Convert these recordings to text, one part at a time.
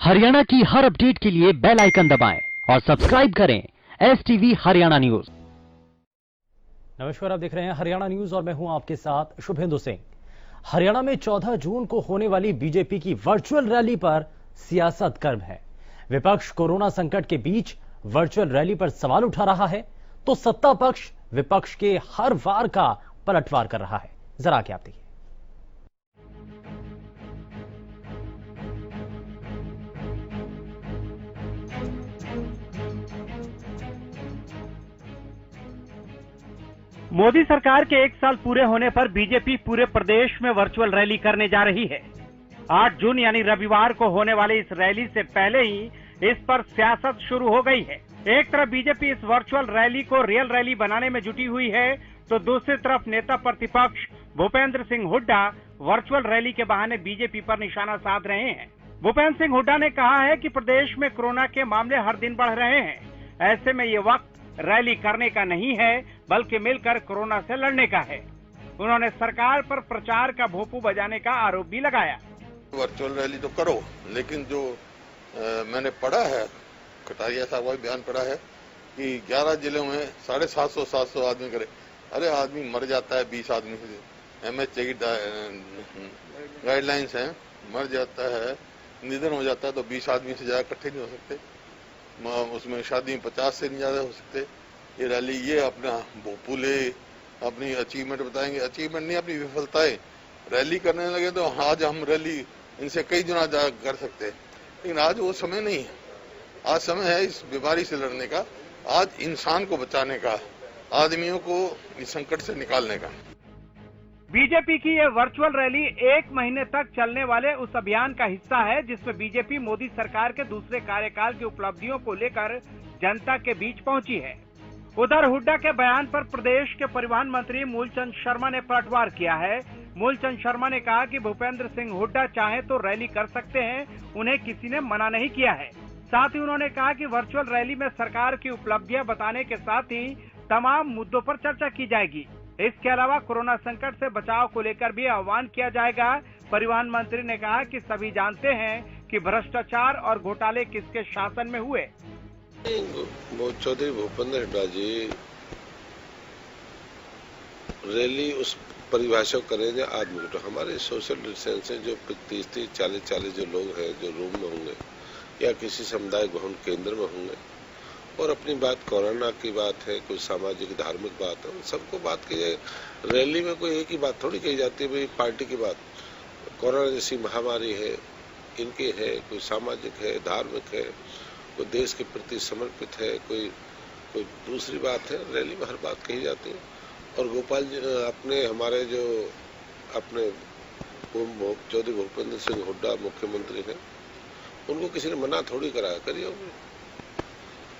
हरियाणा की हर अपडेट के लिए बेल आइकन दबाएं और सब्सक्राइब करें STV हरियाणा न्यूज। नमस्कार, आप देख रहे हैं हरियाणा न्यूज और मैं हूं आपके साथ शुभेंदु सिंह। हरियाणा में 14 जून को होने वाली बीजेपी की वर्चुअल रैली पर सियासत गर्म है। विपक्ष कोरोना संकट के बीच वर्चुअल रैली पर सवाल उठा रहा है तो सत्ता पक्ष विपक्ष के हर वार का पलटवार कर रहा है। जरा आगे आप देखिए। मोदी सरकार के 1 साल पूरे होने पर बीजेपी पूरे प्रदेश में वर्चुअल रैली करने जा रही है। 8 जून यानी रविवार को होने वाली इस रैली से पहले ही इस पर सियासत शुरू हो गई है। एक तरफ बीजेपी इस वर्चुअल रैली को रियल रैली बनाने में जुटी हुई है तो दूसरी तरफ नेता प्रतिपक्ष भूपेंद्र सिंह हुड्डा वर्चुअल रैली के बहाने बीजेपी पर निशाना साध रहे हैं। भूपेंद्र सिंह हुड्डा ने कहा है कि प्रदेश में कोरोना के मामले हर दिन बढ़ रहे हैं, ऐसे में ये वक्त रैली करने का नहीं है बल्कि मिलकर कोरोना से लड़ने का है। उन्होंने सरकार पर प्रचार का भोंपू बजाने का आरोप भी लगाया। वर्चुअल रैली तो करो, लेकिन जो मैंने पढ़ा है, कटारिया साहब का बयान पढ़ा है कि 11 जिलों में 750 आदमी करे। अरे आदमी मर जाता है 20 आदमी से, MHA की गाइडलाइंस है, मर जाता है, निधन हो जाता है तो 20 आदमी से ज्यादा इकट्ठे नहीं हो सकते। उसमें शादी में 50 से नहीं ज्यादा हो सकते। ये रैली ये अपना भोपूले अपनी अचीवमेंट बताएंगे, अचीवमेंट नहीं अपनी विफलताएं। रैली करने लगे तो आज हम रैली इनसे कई गुना कर सकते हैं, लेकिन आज वो समय नहीं है। आज समय है इस बीमारी से लड़ने का, आज इंसान को बचाने का, आदमियों को इस संकट से निकालने का। बीजेपी की ये वर्चुअल रैली 1 महीने तक चलने वाले उस अभियान का हिस्सा है जिसमें बीजेपी मोदी सरकार के दूसरे कार्यकाल की उपलब्धियों को लेकर जनता के बीच पहुंची है। उधर हुड्डा के बयान पर प्रदेश के परिवहन मंत्री मूलचंद शर्मा ने पलटवार किया है। मूलचंद शर्मा ने कहा कि भूपेंद्र सिंह हुड्डा चाहे तो रैली कर सकते हैं, उन्हें किसी ने मना नहीं किया है। साथ ही उन्होंने कहा कि वर्चुअल रैली में सरकार की उपलब्धियां बताने के साथ ही तमाम मुद्दों पर चर्चा की जाएगी। इसके अलावा कोरोना संकट से बचाव को लेकर भी आह्वान किया जाएगा। परिवहन मंत्री ने कहा कि सभी जानते हैं कि भ्रष्टाचार और घोटाले किसके शासन में हुए। चौधरी भूपेंद्र हुड्डा जी रैली उस परिभाषा करेंगे आदमी को, हमारे सोशल डिस्टेंसिंग जो 30-40 जो लोग हैं जो रूम में होंगे या किसी सामुदायिक भवन केंद्र में होंगे और अपनी बात कोरोना की बात है, कोई सामाजिक धार्मिक बात है, सबको बात की जाए। रैली में कोई एक ही बात थोड़ी कही जाती है, भाई पार्टी की बात। कोरोना जैसी महामारी है, इनकी है, कोई सामाजिक है, धार्मिक है, कोई देश के प्रति समर्पित है, कोई दूसरी बात है। रैली में हर बात कही जाती है। और गोपाल जी अपने हमारे जो अपने चौधरी भूपेंद्र सिंह हुड्डा मुख्यमंत्री हैं, उनको किसी ने मना थोड़ी कराया, करिए होंगे,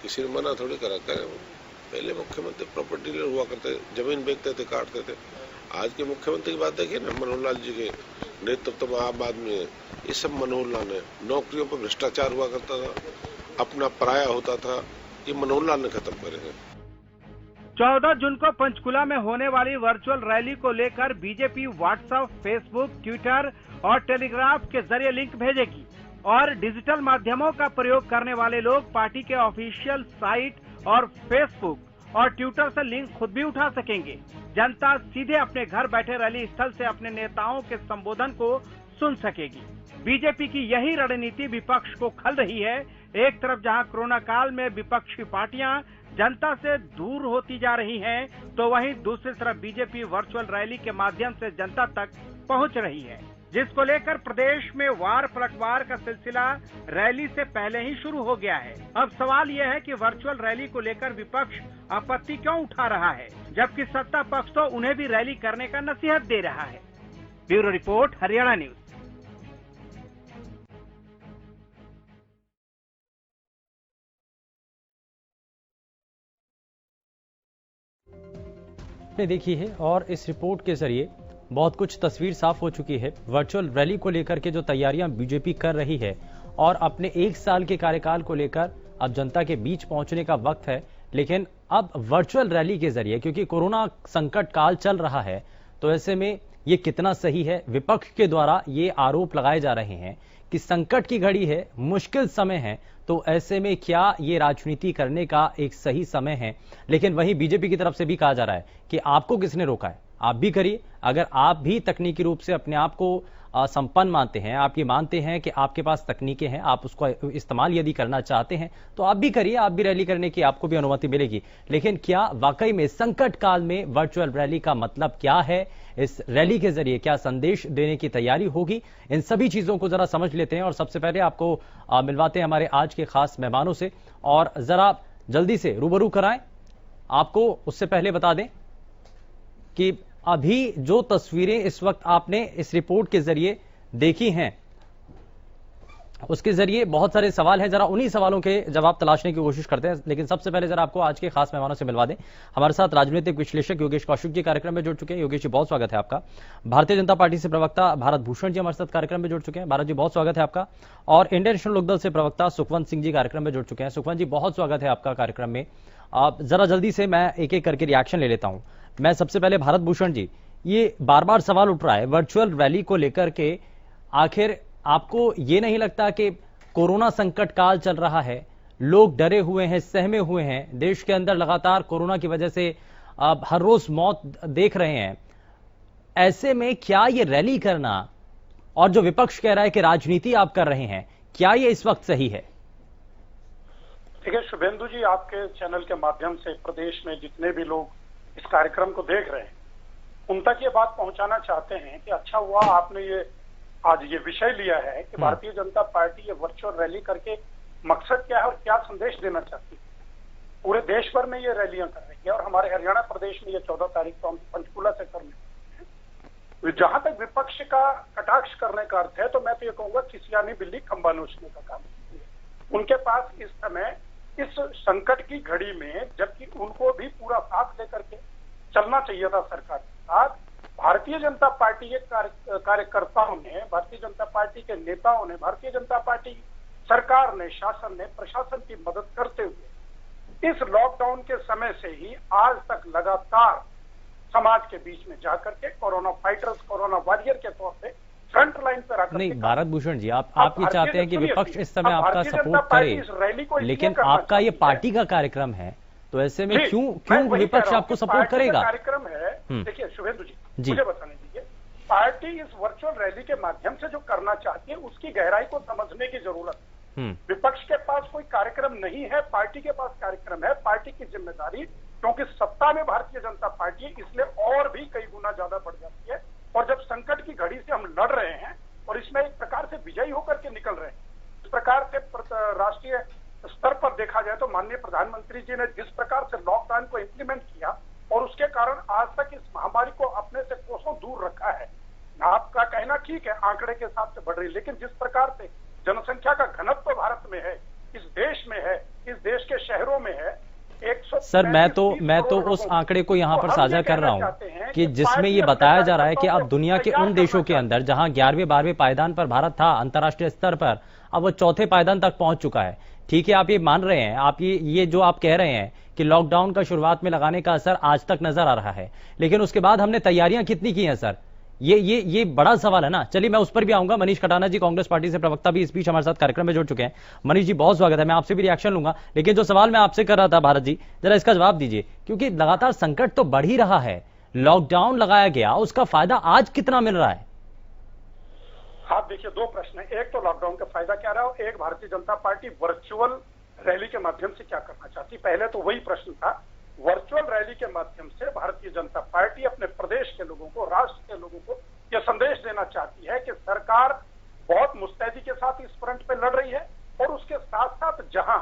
किसी ने मना थोड़ी करा करे। पहले मुख्यमंत्री प्रॉपर्टी डीलर हुआ करते, जमीन बेचते थे, काटते थे। आज के मुख्यमंत्री की बात देखिए ना, मनोहर लाल जी के नेतृत्व में आम आदमी है, ये सब मनोहर लाल ने। नौकरियों पर भ्रष्टाचार हुआ करता था, अपना पराया होता था, ये मनोहर लाल ने खत्म करे हैं। 14 जून को पंचकुला में होने वाली वर्चुअल रैली को लेकर बीजेपी व्हाट्सएप, फेसबुक, ट्विटर और टेलीग्राफ के जरिए लिंक भेजेगी और डिजिटल माध्यमों का प्रयोग करने वाले लोग पार्टी के ऑफिशियल साइट और फेसबुक और ट्विटर से लिंक खुद भी उठा सकेंगे। जनता सीधे अपने घर बैठे रैली स्थल से अपने नेताओं के संबोधन को सुन सकेगी। बीजेपी की यही रणनीति विपक्ष को खल रही है। एक तरफ जहां कोरोना काल में विपक्ष की पार्टियां जनता से दूर होती जा रही हैं, तो वहीं दूसरी तरफ बीजेपी वर्चुअल रैली के माध्यम से जनता तक पहुंच रही है, जिसको लेकर प्रदेश में वार पलटवार का सिलसिला रैली से पहले ही शुरू हो गया है। अब सवाल यह है कि वर्चुअल रैली को लेकर विपक्ष आपत्ति क्यों उठा रहा है, जबकि सत्ता पक्ष तो उन्हें भी रैली करने का नसीहत दे रहा है। Bureau report, Haryana news. देखी है और इस रिपोर्ट के जरिए बहुत कुछ तस्वीर साफ हो चुकी है। वर्चुअल रैली को लेकर के जो तैयारियां बीजेपी कर रही है और अपने 1 साल के कार्यकाल को लेकर अब जनता के बीच पहुंचने का वक्त है, लेकिन अब वर्चुअल रैली के जरिए, क्योंकि कोरोना संकट काल चल रहा है, तो ऐसे में ये कितना सही है? विपक्ष के द्वारा ये आरोप लगाए जा रहे हैं कि संकट की घड़ी है, मुश्किल समय है, तो ऐसे में क्या ये राजनीति करने का एक सही समय है? लेकिन वहीं बीजेपी की तरफ से भी कहा जा रहा है कि आपको किसने रोका है, आप भी करिए। अगर आप भी तकनीकी रूप से अपने आप को संपन्न मानते हैं, आप ये मानते हैं कि आपके पास तकनीकें हैं, आप उसको इस्तेमाल यदि करना चाहते हैं तो आप भी करिए, आप भी रैली करने की आपको भी अनुमति मिलेगी। लेकिन क्या वाकई में संकट काल में वर्चुअल रैली का मतलब क्या है? इस रैली के जरिए क्या संदेश देने की तैयारी होगी? इन सभी चीजों को जरा समझ लेते हैं और सबसे पहले आपको मिलवाते हैं हमारे आज के खास मेहमानों से और जरा जल्दी से रूबरू कराएं। आपको उससे पहले बता दें कि अभी जो तस्वीरें इस वक्त आपने इस रिपोर्ट के जरिए देखी हैं, उसके जरिए बहुत सारे सवाल हैं, जरा उन्हीं सवालों के जवाब तलाशने की कोशिश करते हैं। लेकिन सबसे पहले जरा आपको आज के खास मेहमानों से मिलवा दें। हमारे साथ राजनीतिक विश्लेषक योगेश कौशिक जी कार्यक्रम में जुड़ चुके हैं। योगेश जी बहुत स्वागत है आपका। भारतीय जनता पार्टी से प्रवक्ता भारत भूषण जी हमारे साथ कार्यक्रम में जुड़ चुके हैं। भारत जी बहुत स्वागत है आपका। और इंडियन नेशनल लोकदल से प्रवक्ता सुखवंत सिंह जी कार्यक्रम में जुड़ चुके हैं। सुखवंत जी बहुत स्वागत है आपका कार्यक्रम में। जरा जल्दी से मैं एक एक करके रिएक्शन ले लेता हूं। मैं सबसे पहले भारत भूषण जी, ये बार बार सवाल उठ रहा है वर्चुअल रैली को लेकर के, आखिर आपको ये नहीं लगता कि कोरोना संकट काल चल रहा है, लोग डरे हुए हैं, सहमे हुए हैं, देश के अंदर लगातार कोरोना की वजह से हर रोज मौत देख रहे हैं, ऐसे में क्या ये रैली करना और जो विपक्ष कह रहा है कि राजनीति आप कर रहे हैं, क्या ये इस वक्त सही है? देखिए शुभेंदु जी, आपके चैनल के माध्यम से प्रदेश में जितने भी लोग इस कार्यक्रम को देख रहे हैं उन तक ये बात पहुंचाना चाहते हैं कि अच्छा हुआ आपने ये आज ये विषय लिया है कि भारतीय जनता पार्टी ये वर्चुअल रैली करके मकसद क्या है और क्या संदेश देना चाहती है। पूरे देश भर में ये रैलियां कर रही है और हमारे हरियाणा प्रदेश में ये 14 तारीख को हम पंचकूला से करने। जहां तक विपक्ष का कटाक्ष करने का अर्थ है तो मैं तो ये कहूंगा किसियानी बिल्ली खंबा नोचने का काम करती है। उनके पास इस समय इस संकट की घड़ी में, जबकि उनको भी पूरा साथ लेकर के चलना चाहिए था सरकार के साथ, भारतीय जनता पार्टी के कार्यकर्ताओं ने, भारतीय जनता पार्टी के नेताओं ने, भारतीय जनता पार्टी सरकार ने, शासन ने, प्रशासन की मदद करते हुए इस लॉकडाउन के समय से ही आज तक लगातार समाज के बीच में जाकर के कोरोना फाइटर्स, कोरोना वॉरियर के तौर पे फ्रंट लाइन पर आकर। नहीं भारत भूषण जी, आप ये चाहते हैं कि विपक्ष इस समय आपका सपोर्ट करे, लेकिन आपका ये पार्टी का कार्यक्रम है, तो ऐसे में क्यों विपक्ष आपको सपोर्ट करेगा? कार्यक्रम है, देखिए शुभेंदु जी मुझे बताने दीजिए, पार्टी इस वर्चुअल रैली के माध्यम से जो करना चाहती है उसकी गहराई को समझने की जरूरत है। विपक्ष के पास कोई कार्यक्रम नहीं है, पार्टी के पास कार्यक्रम है। पार्टी की जिम्मेदारी, क्योंकि सत्ता में भारतीय जनता पार्टी है, इसलिए और भी कई गुना ज्यादा बढ़ जाती है। और जब संकट की घड़ी से हम लड़ रहे हैं और इसमें एक प्रकार से विजयी होकर के निकल रहे हैं, इस प्रकार से राष्ट्रीय स्तर पर देखा जाए तो माननीय प्रधानमंत्री जी ने जिस प्रकार से लॉकडाउन को इंप्लीमेंट किया और उसके कारण आज तक इस महामारी को अपने से कोसों दूर रखा है। आपका कहना ठीक है, आंकड़े के हिसाब से बढ़ रही, लेकिन जिस प्रकार से जनसंख्या का घनत्व भारत में है, इस देश में है, इस देश के शहरों में है, सर मैं तो उस आंकड़े को यहाँ पर साझा कर रहा हूँ कि जिसमें ये बताया जा रहा है कि अब दुनिया के उन देशों के अंदर जहां 11वें 12वें पायदान पर भारत था अंतर्राष्ट्रीय स्तर पर, अब वो चौथे पायदान तक पहुंच चुका है। ठीक है, आप ये मान रहे हैं, आप ये जो आप कह रहे हैं कि लॉकडाउन का शुरुआत में लगाने का असर आज तक नजर आ रहा है, लेकिन उसके बाद हमने तैयारियां कितनी की हैं सर? ये बड़ा सवाल है ना। चलिए मैं उस पर भी आऊंगा। मनीष खटाना जी कांग्रेस पार्टी से प्रवक्ता भी इस बीच हमारे साथ कार्यक्रम में जुड़ चुके हैं। मनीष जी बहुत स्वागत है, मैं आपसे भी रिएक्शन लूंगा, लेकिन जो सवाल मैं आपसे कर रहा था भारत जी, जरा इसका जवाब दीजिए, क्योंकि लगातार संकट तो बढ़ ही रहा है, लॉकडाउन लगाया गया, उसका फायदा आज कितना मिल रहा है? हाँ देखिए, दो प्रश्न है, एक तो लॉकडाउन का फायदा क्या रहा और एक Bharatiya Janata party virtual rally के माध्यम से क्या करना चाहती। पहले तो वही प्रश्न था, वर्चुअल रैली के माध्यम से भारतीय जनता पार्टी अपने प्रदेश के लोगों को, राष्ट्र के लोगों को यह संदेश देना चाहती है कि सरकार बहुत मुस्तैदी के साथ इस फ्रंट पे लड़ रही है और उसके साथ साथ जहां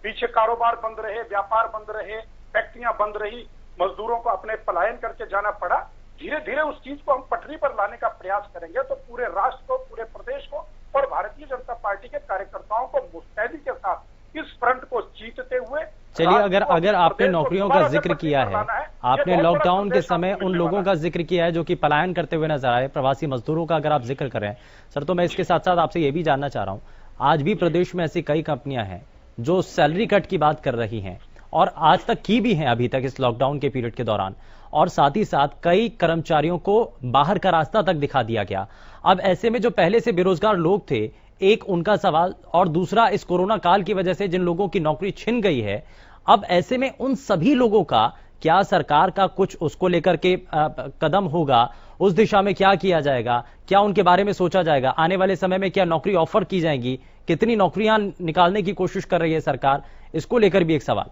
पीछे कारोबार बंद रहे, व्यापार बंद रहे, फैक्ट्रियां बंद रही, मजदूरों को अपने पलायन करके जाना पड़ा, धीरे धीरे उस चीज को हम पटरी पर लाने का प्रयास करेंगे तो पूरे राष्ट्र को, पूरे प्रदेश को और भारतीय जनता पार्टी के कार्यकर्ताओं को मुस्तैदी के साथ इस फ्रंट को जीतते हुए। चलिए, अगर आपने नौकरियों का जिक्र किया है, आपने लॉकडाउन के समय उन लोगों का जिक्र किया है जो कि पलायन करते हुए नजर आए, प्रवासी मजदूरों का अगर आप जिक्र करें सर, तो मैं इसके साथ साथ आपसे ये भी जानना चाह रहा हूं, आज भी प्रदेश में ऐसी कई कंपनियां हैं जो सैलरी कट की बात कर रही हैं और आज तक की भी हैं अभी तक इस लॉकडाउन के पीरियड के दौरान, और साथ ही साथ कई कर्मचारियों को बाहर का रास्ता तक दिखा दिया गया। अब ऐसे में जो पहले से बेरोजगार लोग थे, एक उनका सवाल, और दूसरा इस कोरोना काल की वजह से जिन लोगों की नौकरी छिन गई है, अब ऐसे में उन सभी लोगों का क्या सरकार का कुछ उसको लेकर के कदम होगा, उस दिशा में क्या किया जाएगा, क्या उनके बारे में सोचा जाएगा, आने वाले समय में क्या नौकरी ऑफर की जाएंगी, कितनी नौकरियां निकालने की कोशिश कर रही है सरकार, इसको लेकर भी एक सवाल।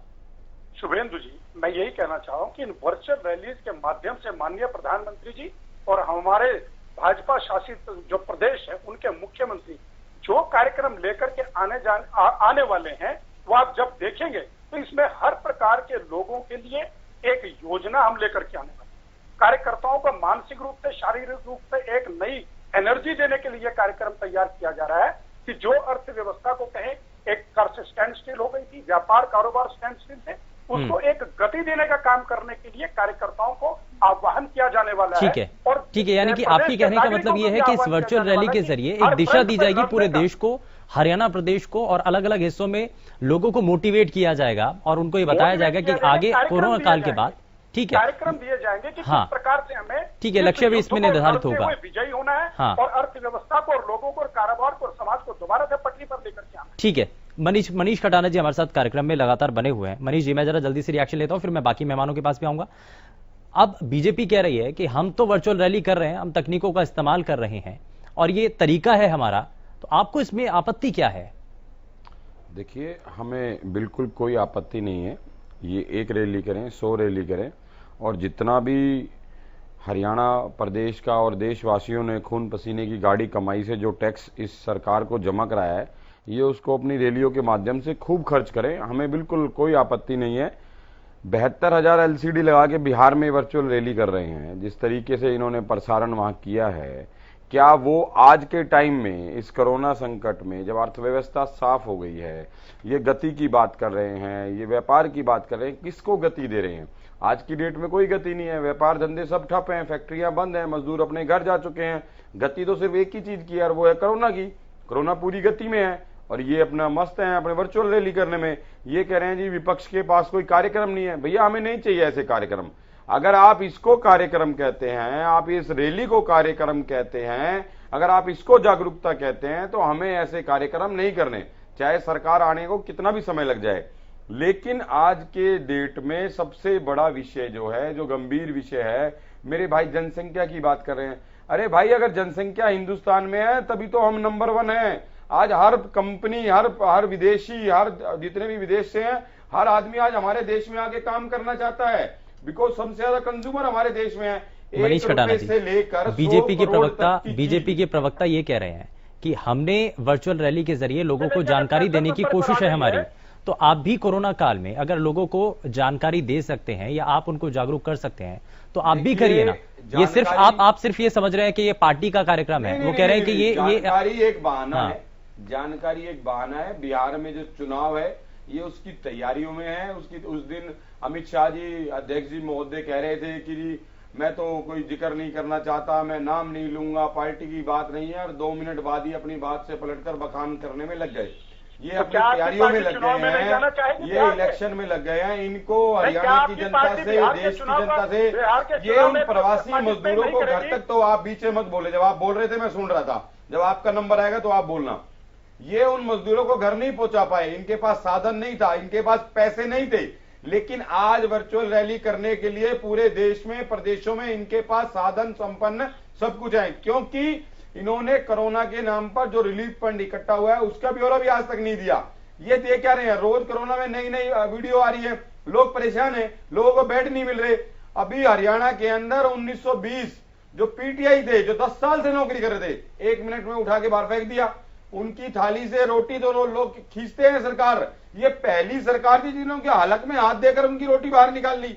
शुभेंदु जी, मैं यही कहना चाहूँ कि इन वर्चुअल रैलीज के माध्यम से माननीय प्रधानमंत्री जी और हमारे भाजपा शासित जो प्रदेश है उनके मुख्यमंत्री जो कार्यक्रम लेकर के आने वाले हैं, वो आप जब देखेंगे तो इसमें हर प्रकार के लोगों के लिए एक योजना हम लेकर के आने वाले, कार्यकर्ताओं को मानसिक रूप से, शारीरिक रूप से एक नई एनर्जी देने के लिए कार्यक्रम तैयार किया जा रहा है कि जो अर्थव्यवस्था को कहें एक कर्ज स्टैंड स्टिल हो गई थी, व्यापार कारोबार स्टैंड स्टिल थे, उसको एक गति देने का काम करने के लिए कार्यकर्ताओं को आह्वान किया जाने वाला है। और ठीक है, यानी कि आपके कहने का मतलब यह है कि इस वर्चुअल रैली के जरिए एक दिशा दी जाएगी पूरे देश को, हरियाणा प्रदेश को, और अलग अलग हिस्सों में लोगों को मोटिवेट किया जाएगा और उनको ये बताया जाएगा कि आगे कोरोना काल के बाद, ठीक है, कार्यक्रम दिए जाएंगे कि हाँ, किस प्रकार से हमें, ठीक है, लक्ष्य भी इसमें निर्धारित होगा, विजयी होना है, हाँ, और अर्थव्यवस्था को और लोगों को और कारोबार को और समाज को दोबारा से पटरी पर लेकर के आना। ठीक है। मनीष खटाना जी हमारे साथ कार्यक्रम में लगातार बने हुए हैं। मनीष जी, मैं जरा जल्दी से रिएक्शन लेता हूं, फिर मैं बाकी मेहमानों के पास भी आऊंगा। अब बीजेपी कह रही है कि हम तो वर्चुअल रैली कर रहे हैं, हम तकनीकों का इस्तेमाल कर रहे हैं और ये तरीका है हमारा, तो आपको इसमें आपत्ति क्या है? देखिए, हमें बिल्कुल कोई आपत्ति नहीं है, ये एक रैली करें, 100 रैली करें, और जितना भी हरियाणा प्रदेश का और देशवासियों ने खून पसीने की गाड़ी कमाई से जो टैक्स इस सरकार को जमा कराया है, ये उसको अपनी रैलियों के माध्यम से खूब खर्च करें, हमें बिल्कुल कोई आपत्ति नहीं है। 72,000 LCD लगा के बिहार में वर्चुअल रैली कर रहे हैं, जिस तरीके से इन्होंने प्रसारण वहां किया है, क्या वो आज के टाइम में इस कोरोना संकट में जब अर्थव्यवस्था साफ हो गई है, ये गति की बात कर रहे हैं, ये व्यापार की बात कर रहे हैं, किसको गति दे रहे हैं? आज की डेट में कोई गति नहीं है, व्यापार धंधे सब ठप हैं, फैक्ट्रियां बंद हैं, मजदूर अपने घर जा चुके हैं। गति तो सिर्फ एक ही चीज की है और वो है कोरोना की। कोरोना पूरी गति में है और ये अपना मस्त है अपने वर्चुअल रैली करने में। ये कह रहे हैं जी विपक्ष के पास कोई कार्यक्रम नहीं है। भैया, हमें नहीं चाहिए ऐसे कार्यक्रम। अगर आप इसको कार्यक्रम कहते हैं, आप इस रैली को कार्यक्रम कहते हैं, अगर आप इसको जागरूकता कहते हैं, तो हमें ऐसे कार्यक्रम नहीं करने, चाहे सरकार आने को कितना भी समय लग जाए। लेकिन आज के डेट में सबसे बड़ा विषय जो है, जो गंभीर विषय है, मेरे भाई जनसंख्या की बात कर रहे हैं। अरे भाई, अगर जनसंख्या हिंदुस्तान में है तभी तो हम नंबर 1 हैं। आज हर कंपनी, हर विदेशी, हर जितने भी विदेश से हैं, हर आदमी आज हमारे देश में आके काम करना चाहता है, बिकॉज सबसे ज्यादा कंज्यूमर हमारे देश में है। मनीष खटाना जी, बीजेपी के प्रवक्ता ये कह रहे हैं कि हमने वर्चुअल रैली के जरिए लोगों को जानकारी देने की कोशिश है हमारी, तो आप भी कोरोना काल में अगर लोगों को जानकारी दे सकते हैं या आप उनको जागरूक कर सकते हैं तो आप भी करिए ना। ये सिर्फ आप सिर्फ ये समझ रहे हैं कि ये पार्टी का कार्यक्रम है, वो कह रहे हैं कि ये जानकारी एक बहाना है, जानकारी एक बहाना है। बिहार में जो चुनाव है ये उसकी तैयारियों में है। उस दिन अमित शाह जी, अध्यक्ष जी महोदय कह रहे थे कि जी मैं तो कोई जिक्र नहीं करना चाहता, मैं नाम नहीं लूंगा, पार्टी की बात नहीं है, और 2 मिनट बाद ही अपनी बात से पलटकर बखान करने में लग गए। ये अपनी तैयारियों में लग गए हैं, ये इलेक्शन में लग गए हैं। इनको हरियाणा की जनता से, देश की जनता से, ये उन प्रवासी मजदूरों को घर तक, तो आप बीच में मत बोले, जब आप बोल रहे थे मैं सुन रहा था, जब आपका नंबर आएगा तो आप बोलना। ये उन मजदूरों को घर नहीं पहुंचा पाए, इनके पास साधन नहीं था, इनके पास पैसे नहीं थे, लेकिन आज वर्चुअल रैली करने के लिए पूरे देश में, प्रदेशों में इनके पास साधन संपन्न सब कुछ है, क्योंकि इन्होंने कोरोना के नाम पर जो रिलीफ फंड इकट्ठा हुआ है उसका ब्यौरा भी आज तक नहीं दिया। ये दे क्या रहे हैं? रोज कोरोना में नई नई वीडियो आ रही है, लोग परेशान हैं, लोगों को बेड नहीं मिल रहे। अभी हरियाणा के अंदर 1920 जो पीटीआई थे, जो 10 साल से नौकरी कर रहे थे, 1 मिनट में उठा के बाहर फेंक दिया। उनकी थाली से रोटी तो लोग खींचते हैं सरकार। ये पहली सरकार थी जिन्होंने हलक में हाथ देकर उनकी रोटी बाहर निकाल ली।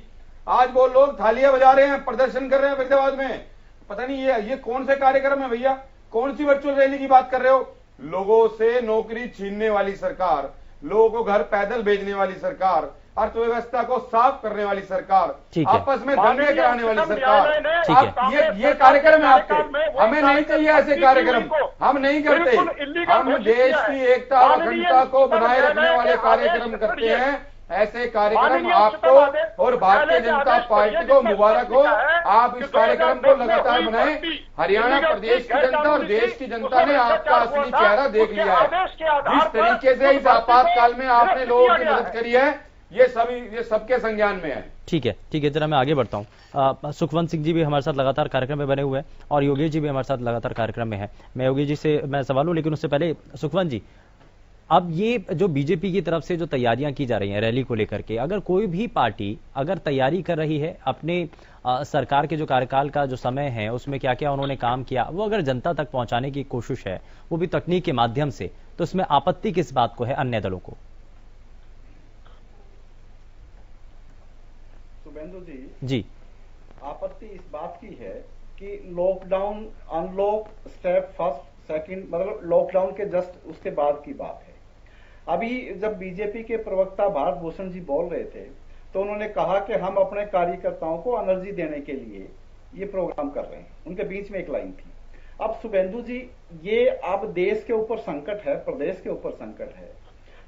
आज वो लोग थालियां बजा रहे हैं, प्रदर्शन कर रहे हैं फरीदाबाद में। पता नहीं ये कौन से कार्यक्रम है भैया? कौन सी वर्चुअल रैली की बात कर रहे हो? लोगों से नौकरी छीनने वाली सरकार, लोगों को घर पैदल भेजने वाली सरकार, अर्थव्यवस्था को साफ करने वाली सरकार, आपस में धंधे कराने वाली सरकार, ये कार्यक्रम है आपके। हमें नहीं चाहिए ऐसे कार्यक्रम, हम नहीं करते। हम देश की एकता और अखंडता को बनाए रखने वाले कार्यक्रम करते हैं। ऐसे कार्यक्रम आपको और भारतीय जनता पार्टी को मुबारक हो। आप इस कार्यक्रम को लगातार बनाएं। हरियाणा प्रदेश की जनता और देश की जनता ने आपका असली चेहरा देख लिया है। जिस तरीके से इस आपातकाल में आपने लोगों की मदद करी है, ये सबके संज्ञान में है। ठीक है, जरा मैं आगे बढ़ता हूँ। सुखवंत सिंह जी भी हमारे साथ लगातार कार्यक्रम में बने हुए हैं और योगेश जी भी हमारे साथ लगातार कार्यक्रम में है। मैं योगेश जी से मैं सवाल हूँ, लेकिन उससे पहले सुखवंत जी, अब ये जो बीजेपी की तरफ से जो तैयारियां की जा रही हैं रैली को लेकर के, अगर कोई भी पार्टी अगर तैयारी कर रही है अपने सरकार के जो कार्यकाल का जो समय है उसमें क्या क्या उन्होंने काम किया, वो अगर जनता तक पहुंचाने की कोशिश है, वो भी तकनीक के माध्यम से, तो इसमें आपत्ति किस बात को है अन्य दलों को? शुभेंदु जी, आपत्ति इस बात की है कि lockdown, unlock, step first second, मतलब लॉकडाउन के जस्ट उसके बाद की बात है। अभी जब बीजेपी के प्रवक्ता भारत भूषण जी बोल रहे थे तो उन्होंने कहा कि हम अपने कार्यकर्ताओं को एनर्जी देने के लिए ये प्रोग्राम कर रहे हैं। उनके बीच में एक लाइन थी। अब शुभेंदु जी, ये अब देश के ऊपर संकट है, प्रदेश के ऊपर संकट है।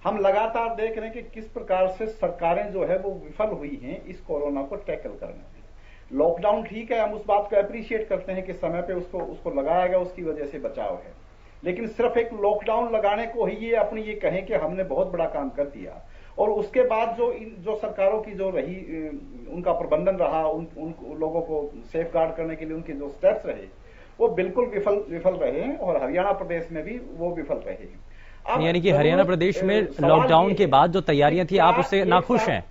हम लगातार देख रहे हैं कि किस प्रकार से सरकारें जो है वो विफल हुई हैं इस कोरोना को टैकल करने में। लॉकडाउन ठीक है, हम उस बात को अप्रिशिएट करते हैं कि समय पे उसको लगाया गया, उसकी वजह से बचाव है। लेकिन सिर्फ एक लॉकडाउन लगाने को ही ये अपनी ये कहें कि हमने बहुत बड़ा काम कर दिया और उसके बाद जो सरकारों की जो रही उनका प्रबंधन रहा, उन लोगों को सेफ गार्ड करने के लिए उनके जो स्टेप्स रहे वो बिल्कुल विफल रहे हैं और हरियाणा प्रदेश में भी वो विफल रहे हैं। यानी कि हरियाणा प्रदेश में लॉकडाउन के बाद जो तैयारियां थी, आप उससे नाखुश हैं?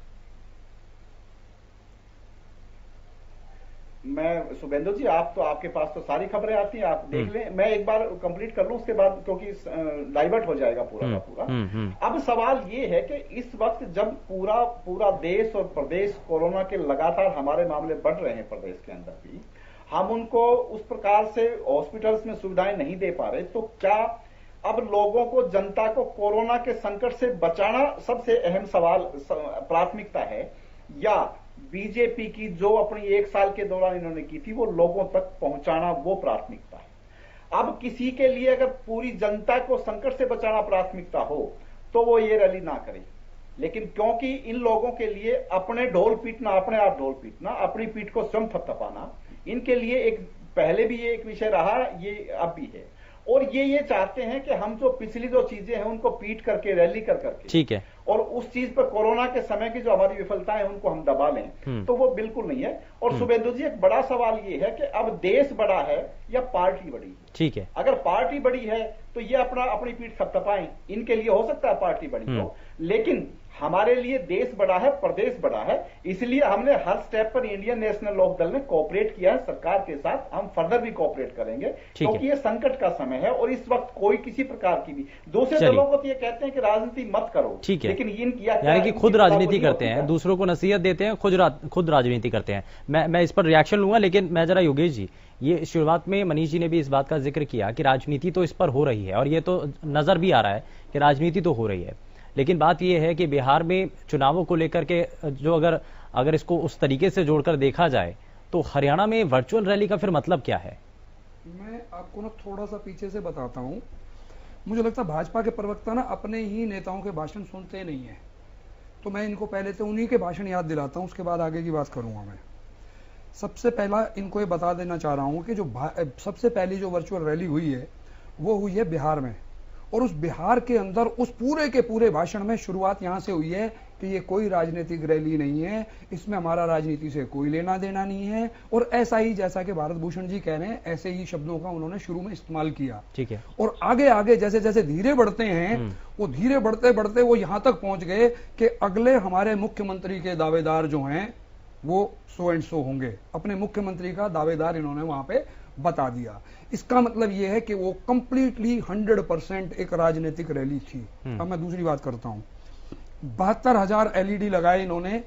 मैं शुभेंदु जी, आपके पास तो सारी खबरें आती हैं, आप देख लें। मैं एक बार कंप्लीट कर लूं उसके बाद, क्योंकि डाइवर्ट हो जाएगा पूरा का पूरा। अब सवाल ये है कि इस वक्त जब पूरा देश और प्रदेश कोरोना के लगातार हमारे मामले बढ़ रहे हैं, प्रदेश के अंदर भी हम उनको उस प्रकार से हॉस्पिटल्स में सुविधाएं नहीं दे पा रहे, तो क्या अब लोगों को, जनता को कोरोना के संकट से बचाना सबसे अहम सवाल, प्राथमिकता है, या बीजेपी की जो अपनी 1 साल के दौरान इन्होंने की थी वो लोगों तक पहुंचाना वो प्राथमिकता है? अब किसी के लिए अगर पूरी जनता को संकट से बचाना प्राथमिकता हो तो वो ये रैली ना करे, लेकिन क्योंकि इन लोगों के लिए अपने ढोल पीटना, अपने आप ढोल पीटना, अपनी पीठ को स्वयं थपथपाना, इनके लिए एक पहले भी ये एक विषय रहा, ये अब भी है। और ये चाहते हैं कि हम जो पिछली जो चीजें हैं उनको पीट करके, रैली कर करके, ठीक है, और उस चीज पर कोरोना के समय की जो हमारी विफलताएं उनको हम दबा लें, तो वो बिल्कुल नहीं है। और शुभेंदु जी, एक बड़ा सवाल ये है कि अब देश बड़ा है या पार्टी बड़ी है? ठीक है, अगर पार्टी बड़ी है तो ये अपनी पीठ थपथपाएं, इनके लिए हो सकता है पार्टी बड़ी हो, लेकिन हमारे लिए देश बड़ा है, प्रदेश बड़ा है, इसलिए हमने हर स्टेप पर इंडियन नेशनल लोक दल ने कोऑपरेट किया है सरकार के साथ, हम फर्दर भी कोऑपरेट करेंगे, क्योंकि ये संकट का समय है और इस वक्त कोई किसी प्रकार की भी, दूसरे दलों को तो ये कहते हैं कि राजनीति मत करो, ठीक है, लेकिन यानी कि खुद राजनीति करते हैं, दूसरों को नसीहत देते हैं, खुद राजनीति करते हैं। मैं इस पर रिएक्शन लूंगा, लेकिन मैं जरा योगेश जी, ये शुरुआत में मनीष जी ने भी इस बात का जिक्र किया कि राजनीति तो इस पर हो रही है और ये तो नजर भी आ रहा है कि राजनीति तो हो रही है, लेकिन बात यह है कि बिहार में चुनावों को लेकर के जो अगर इसको उस तरीके से जोड़कर देखा जाए तो हरियाणा में वर्चुअल रैली का फिर मतलब क्या है? मैं आपको ना थोड़ा सा पीछे से बताता हूं। मुझे लगता है भाजपा के प्रवक्ता ना अपने ही नेताओं के भाषण सुनते नहीं है, तो मैं इनको पहले से उन्हीं के भाषण याद दिलाता हूं, उसके बाद आगे की बात करूंगा। मैं सबसे पहला इनको ये बता देना चाह रहा हूं कि जो सबसे पहली जो वर्चुअल रैली हुई है वो हुई है बिहार में, और उस बिहार के अंदर उस पूरे के पूरे भाषण में शुरुआत यहां से हुई है कि ये कोई राजनीतिक रैली नहीं है, इसमें हमारा राजनीति से कोई लेना देना नहीं है, और ऐसा ही जैसा कि भारत भूषण जी कह रहे हैं ऐसे ही शब्दों का उन्होंने शुरू में इस्तेमाल किया, ठीक है। और आगे आगे जैसे जैसे धीरे बढ़ते हैं वो धीरे बढ़ते बढ़ते वो यहां तक पहुंच गए कि अगले हमारे मुख्यमंत्री के दावेदार जो हैं वो सो एंड सो होंगे, अपने मुख्यमंत्री का दावेदार इन्होंने वहां पे बता दिया। इसका मतलब यह है कि वो कंप्लीटली 100% एक राजनीतिक रैली थी। अब मैं दूसरी बात करता हूं। 72,000 एलईडी लगाए इन्होंने,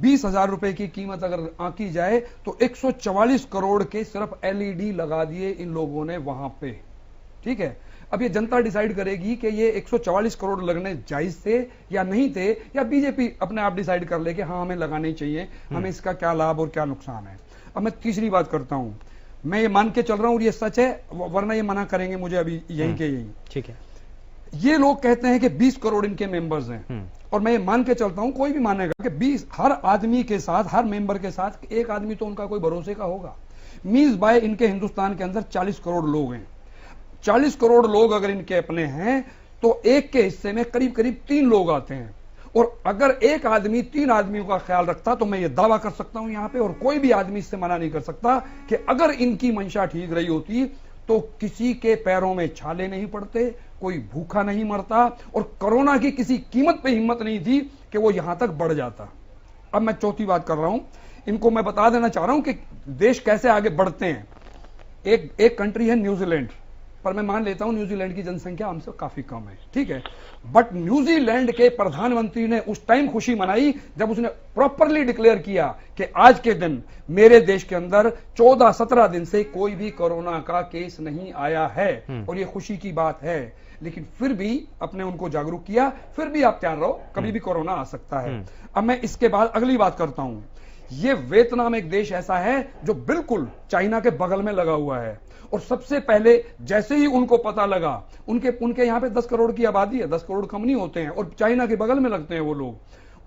20,000 रुपए की कीमत अगर आंकी जाए तो 144 करोड़ के सिर्फ एलईडी लगा दिए इन लोगों ने वहां पे, ठीक है। अब ये जनता डिसाइड करेगी कि ये 144 करोड़ लगने जायज थे या नहीं थे, या बीजेपी अपने आप डिसाइड कर ले कि हाँ हमें लगाने चाहिए, हमें इसका क्या लाभ और क्या नुकसान है। अब मैं तीसरी बात करता हूं, मैं ये मान के चल रहा हूं और ये सच है, वरना ये मना करेंगे मुझे अभी यहीं के यहीं, ठीक है। ये लोग कहते हैं कि 20 करोड़ इनके मेंबर्स हैं, और मैं ये मान के चलता हूं, कोई भी मानेगा कि 20 हर आदमी के साथ, हर मेंबर के साथ एक आदमी तो उनका कोई भरोसे का होगा। मींस बाय इनके हिंदुस्तान के अंदर 40 करोड़ लोग हैं। 40 करोड़ लोग अगर इनके अपने हैं तो एक के हिस्से में करीब करीब 3 लोग आते हैं। और अगर एक आदमी 3 आदमियों का ख्याल रखता तो मैं ये दावा कर सकता हूं यहां पे, और कोई भी आदमी इससे मना नहीं कर सकता कि अगर इनकी मंशा ठीक रही होती तो किसी के पैरों में छाले नहीं पड़ते, कोई भूखा नहीं मरता, और कोरोना की किसी कीमत पे हिम्मत नहीं थी कि वो यहां तक बढ़ जाता। अब मैं चौथी बात कर रहा हूं, इनको मैं बता देना चाह रहा हूं कि देश कैसे आगे बढ़ते हैं। एक कंट्री है न्यूजीलैंड, पर मैं मान लेता हूं न्यूजीलैंड की जनसंख्या हमसे काफी कम है, ठीक है, बट न्यूजीलैंड के प्रधानमंत्री ने उस टाइम खुशी मनाई जब उसने प्रॉपरली डिक्लेयर किया कि आज के दिन मेरे देश के अंदर 14-17 दिन से कोई भी कोरोना का केस नहीं आया है, और ये खुशी की बात है। लेकिन फिर भी अपने उनको जागरूक किया, फिर भी आप तैयार रहो, कभी भी कोरोना आ सकता है। अब मैं इसके बाद अगली बात करता हूं। ये वियतनाम एक देश ऐसा है जो बिल्कुल चाइना के बगल में लगा हुआ है, और सबसे पहले जैसे ही उनको पता लगा, उनके यहां पे 10 करोड़ की आबादी है, 10 करोड़ कम नहीं होते हैं, और चाइना के बगल में लगते हैं वो लोग,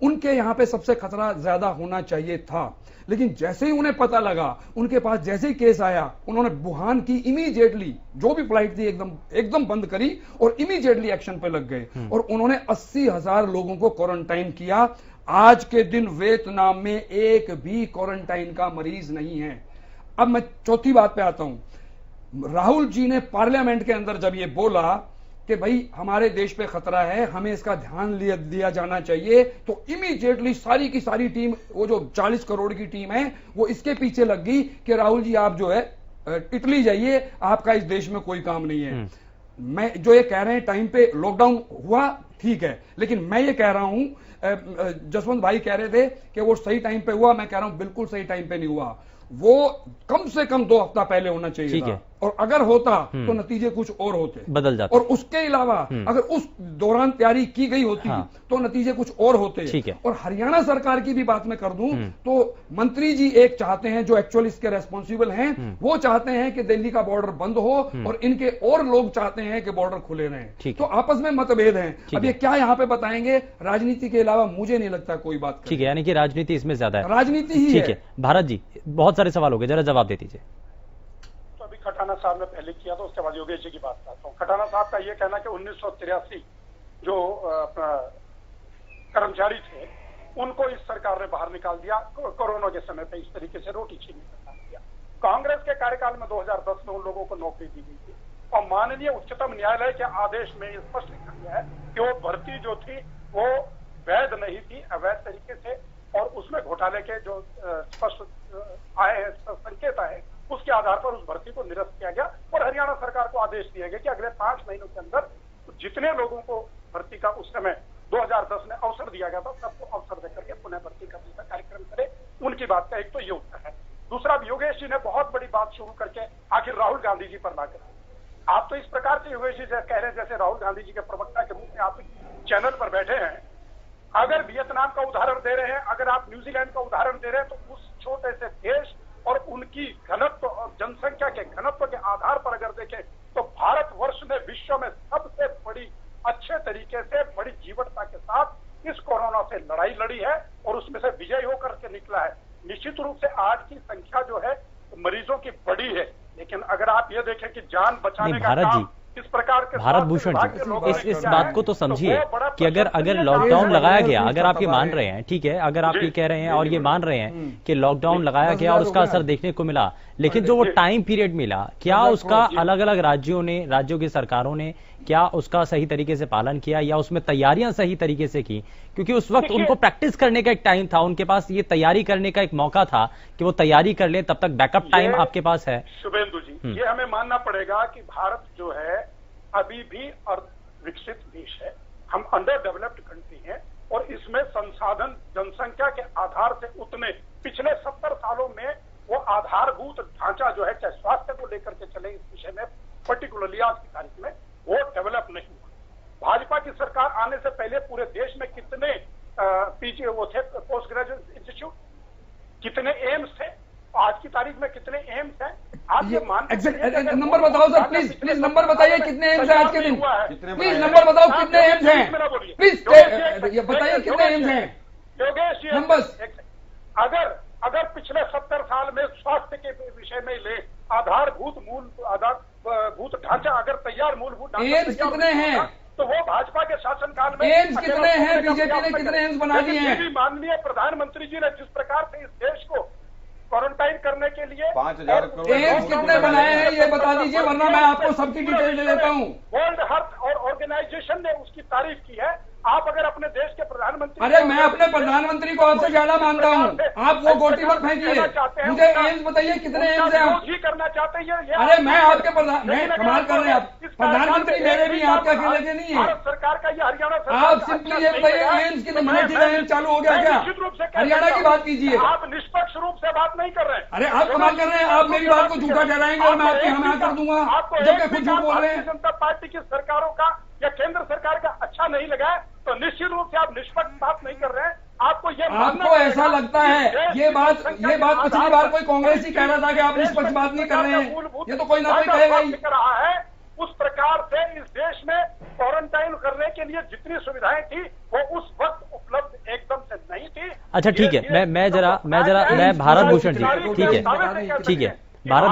उनके यहां पे सबसे खतरा ज्यादा होना चाहिए था। लेकिन जैसे ही उन्हें पता लगा, उनके पास जैसे ही केस आया, उन्होंने वुहान की इमीडिएटली जो भी फ्लाइट थी एकदम बंद करी और इमीडिएटली एक्शन पे लग गए, और उन्होंने 80,000 लोगों को क्वारंटाइन किया। आज के दिन वियतनाम में एक भी क्वारंटाइन का मरीज नहीं है। अब मैं चौथी बात पे आता हूं। राहुल जी ने पार्लियामेंट के अंदर जब ये बोला कि भाई हमारे देश पे खतरा है, हमें इसका ध्यान दिया जाना चाहिए, तो इमीडिएटली सारी की सारी टीम, वो जो 40 करोड़ की टीम है, वो इसके पीछे लग गई कि राहुल जी आप जो है इटली जाइए, आपका इस देश में कोई काम नहीं है। मैं जो ये कह रहे हैं टाइम पे लॉकडाउन हुआ, ठीक है, लेकिन मैं ये कह रहा हूं, जसवंत भाई कह रहे थे कि वो सही टाइम पे हुआ, मैं कह रहा हूं बिल्कुल सही टाइम पे नहीं हुआ। वो कम से कम 2 हफ्ता पहले होना चाहिए था, और अगर होता तो नतीजे कुछ और होते, बदल जाते। और उसके अलावा अगर उस दौरान तैयारी की गई होती तो नतीजे कुछ और होते। और हरियाणा सरकार की भी बात मैं कर दूं तो मंत्री जी एक चाहते हैं, जो एक्चुअली इसके रेस्पॉन्सिबल हैं, वो चाहते हैं कि दिल्ली का बॉर्डर बंद हो, और इनके और लोग चाहते हैं कि बॉर्डर खुले रहें। तो आपस में मतभेद हैं। अब ये क्या यहाँ पे बताएंगे, राजनीति के अलावा मुझे नहीं लगता कोई बात। ठीक है, यानी कि राजनीति इसमें ज्यादा है, राजनीति ही ठीक है। भारत जी, बहुत सारे सवाल हो गए, जरा जवाब दे दीजिए। तो अभी खटाना साहब ने पहले किया, तो उसके बाद योगेश जी की बात करता हूँ। खटाना साहब का ये कहना कि 1983 जो अपना कर्मचारी थे, उनको इस सरकार ने बाहर निकाल दिया, कोरोना के समय पे इस तरीके से रोटी छीनने का काम किया। कांग्रेस के कार्यकाल में 2010 में उन लोगों को नौकरी दी गई थी, और माननीय उच्चतम न्यायालय के आदेश में स्पष्ट लिखा गया है कि वो भर्ती जो थी वो वैध नहीं थी, अवैध तरीके से, और उसमें घोटाले के जो स्पष्ट आए हैं, संकेत आए, उसके आधार पर उस भर्ती को निरस्त किया गया, और हरियाणा सरकार को आदेश दिया गया कि अगले 5 महीनों के अंदर जितने लोगों को भर्ती का उस समय 2010 में अवसर दिया गया था, सबको अवसर देकर के पुनः भर्ती करने का कार्यक्रम करे। उनकी बात का एक तो ये उत्तर है। दूसरा, योगेश जी ने बहुत बड़ी बात शुरू करके आखिर राहुल गांधी जी पर लाकर, आप तो इस प्रकार से योगेश जी कह रहे हैं जैसे राहुल गांधी जी के प्रवक्ता के रूप में आप चैनल पर बैठे हैं। अगर वियतनाम का उदाहरण दे रहे हैं, अगर आप न्यूजीलैंड का उदाहरण दे रहे हैं, तो उस छोटे से देश और उनकी घनत्व और जनसंख्या के घनत्व के आधार पर अगर देखें तो भारतवर्ष ने विश्व में सबसे बड़ी, अच्छे तरीके से, बड़ी जीवटता के साथ इस कोरोना से लड़ाई लड़ी है, और उसमें से विजयी होकर के निकला है। निश्चित रूप से आज की संख्या जो है मरीजों की बड़ी है, लेकिन अगर आप ये देखें कि जान बचाने का काम इस प्रकार के भारत भूषण जी, इस बात को तो समझिए कि अगर लॉकडाउन लगाया गया, अगर आप ये मान रहे हैं, ठीक है, अगर आप ये कह रहे हैं और ये मान रहे हैं कि लॉकडाउन लगाया गया और उसका असर देखने को मिला, लेकिन जो वो टाइम पीरियड मिला, क्या उसका अलग अलग राज्यों की सरकारों ने क्या उसका सही तरीके से पालन किया, या उसमें तैयारियां सही तरीके से की? क्योंकि उस वक्त उनको प्रैक्टिस करने का एक टाइम था, उनके पास ये तैयारी करने का एक मौका था कि वो तैयारी कर ले, तब तक बैकअप टाइम आपके पास है। शुभेंदु जी, ये हमें मानना पड़ेगा कि भारत जो है अभी भी विकसित देश है, हम अंडर डेवलप्ड कंट्री हैं, और इसमें संसाधन जनसंख्या के आधार से उतने पिछले 70 सालों में वो आधारभूत ढांचा जो है, चाहे स्वास्थ्य को लेकर के चले, इस विषय में पर्टिकुलरली आज की तारीख में वो डेवलप नहीं हुआ। भाजपा की सरकार आने से पहले पूरे देश में कितने पीजी वो थे, पोस्ट ग्रेजुएट इंस्टीट्यूट, कितने एम्स थे, आज की तारीख में कितने एम्स हैं? आप ये मानते हैं नंबर बताओ सर, प्लीज नंबर बताइए, कितने एम्स हैं आज के दिन? प्लीज नंबर बताओ, कितने एम्स हैं? प्लीज ये बताइए कितने एम्स हैं? योगेश जी, नंबर्स अगर पिछले 70 साल में स्वास्थ्य के विषय में ले आधारभूत ढांचा, अगर तैयार मूलभूत ढांचा एम्स कितने हैं? तो वो भाजपा के शासनकाल में एम्स कितने हैं? बीजेपी ने कितने एम्स बना दिए हैं? माननीय प्रधानमंत्री जी ने जिस प्रकार से इस देश को क्वारंटाइन करने के लिए 5,000 करोड़ एम्स कितने बनाए हैं ये बता दीजिए, वरना मैं आपको सबकी डिटेल दे देता हूँ। वर्ल्ड हेल्थ और ऑर्गेनाइजेशन ने उसकी तारीफ की है। आप अगर अपने देश के प्रधानमंत्री, अरे मैं अपने प्रधानमंत्री को आपसे ज्यादा मानता हूँ, आप वो गोटी मत फेंकिए, मुझे एम्स बताइए कितने एम्स हैं? ही करना चाहते हैं अरे मैं आपके मैं कमाल कर रहे हैं, आप प्रधानमंत्री मेरे भी आपके अकेले के नहीं है। भारत सरकार का ये हरियाणा सरकार, आप सिंपली ये बताइए एम्स की मिलिट्री का एम्स चालू हो गया क्या? हरियाणा की बात कीजिए। आप निष्पक्ष रूप से बात नहीं कर रहे हैं। अरे आप कमाल कर रहे हैं, आप मेरी बात को झूठा ठहराएंगे और मैं आपके यहाँ कर दूंगा, जबकि खुद झूठ बोल रहे हैं। जनता पार्टी की सरकारों का या केंद्र सरकार का अच्छा नहीं लगा है तो निश्चित रूप से आप निष्पक्ष बात नहीं कर रहे हैं। आपको ऐसा लगता है, ये बात पिछली बार कोई कांग्रेस ही कह रहा था कि आप निष्पक्ष बात नहीं कर रहे हैं, ये तो कोई ना कोई कहेगा ही। रहा है उस प्रकार से इस देश में क्वारंटाइन करने के लिए जितनी सुविधाएं थी वो उस वक्त उपलब्ध एकदम से नहीं थी। अच्छा ठीक है, मैं भारत भूषण जी, ठीक है भारत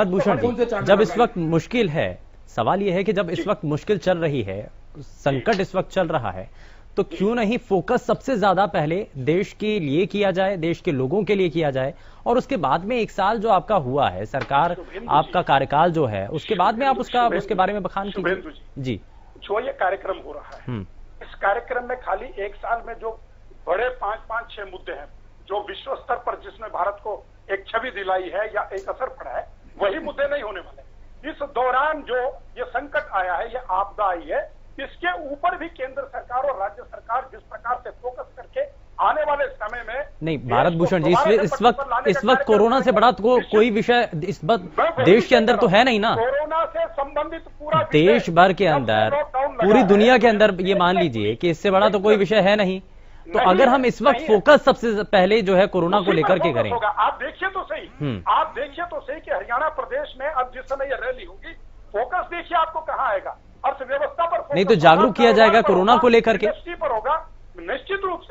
भूषण जी, जब इस वक्त मुश्किल है, सवाल यह है कि जब इस वक्त मुश्किल चल रही है, संकट इस वक्त चल रहा है, तो क्यों नहीं फोकस सबसे ज्यादा पहले देश के लिए किया जाए, देश के लोगों के लिए किया जाए, और उसके बाद में 1 साल जो आपका हुआ है सरकार, आपका कार्यकाल जो है, उसके बाद में आप उसके बारे में बखान कीजिए जी। जो ये कार्यक्रम हो रहा है, इस कार्यक्रम में खाली 1 साल में जो बड़े 5-6 मुद्दे हैं जो विश्व स्तर पर जिसमें भारत को एक छवि दिलाई है या एक असर पड़ा है, वही मुद्दे नहीं होने वाले। इस दौरान जो ये संकट आया है, ये आपदा आई है, इसके ऊपर भी केंद्र सरकार और राज्य सरकार जिस प्रकार से फोकस करके आने वाले समय में नहीं, भारत भूषण जी, इस वक्त कोरोना से बड़ा तो कोई विषय इस वक्त देश के अंदर तो है नहीं ना। कोरोना से संबंधित पूरा देश भर के अंदर, पूरी दुनिया के अंदर ये मान लीजिए कि इससे बड़ा तो कोई विषय है नहीं। तो अगर हम इस वक्त फोकस सबसे पहले जो है कोरोना को लेकर के करें, आप देखिए तो सही कि हरियाणा प्रदेश में अब जिस समय ये रैली होगी, फोकस देखिए आपको कहाँ आएगा, अर्थव्यवस्था पर नहीं तो जागरूक किया जाएगा कोरोना को लेकर के पर होगा। निश्चित रूप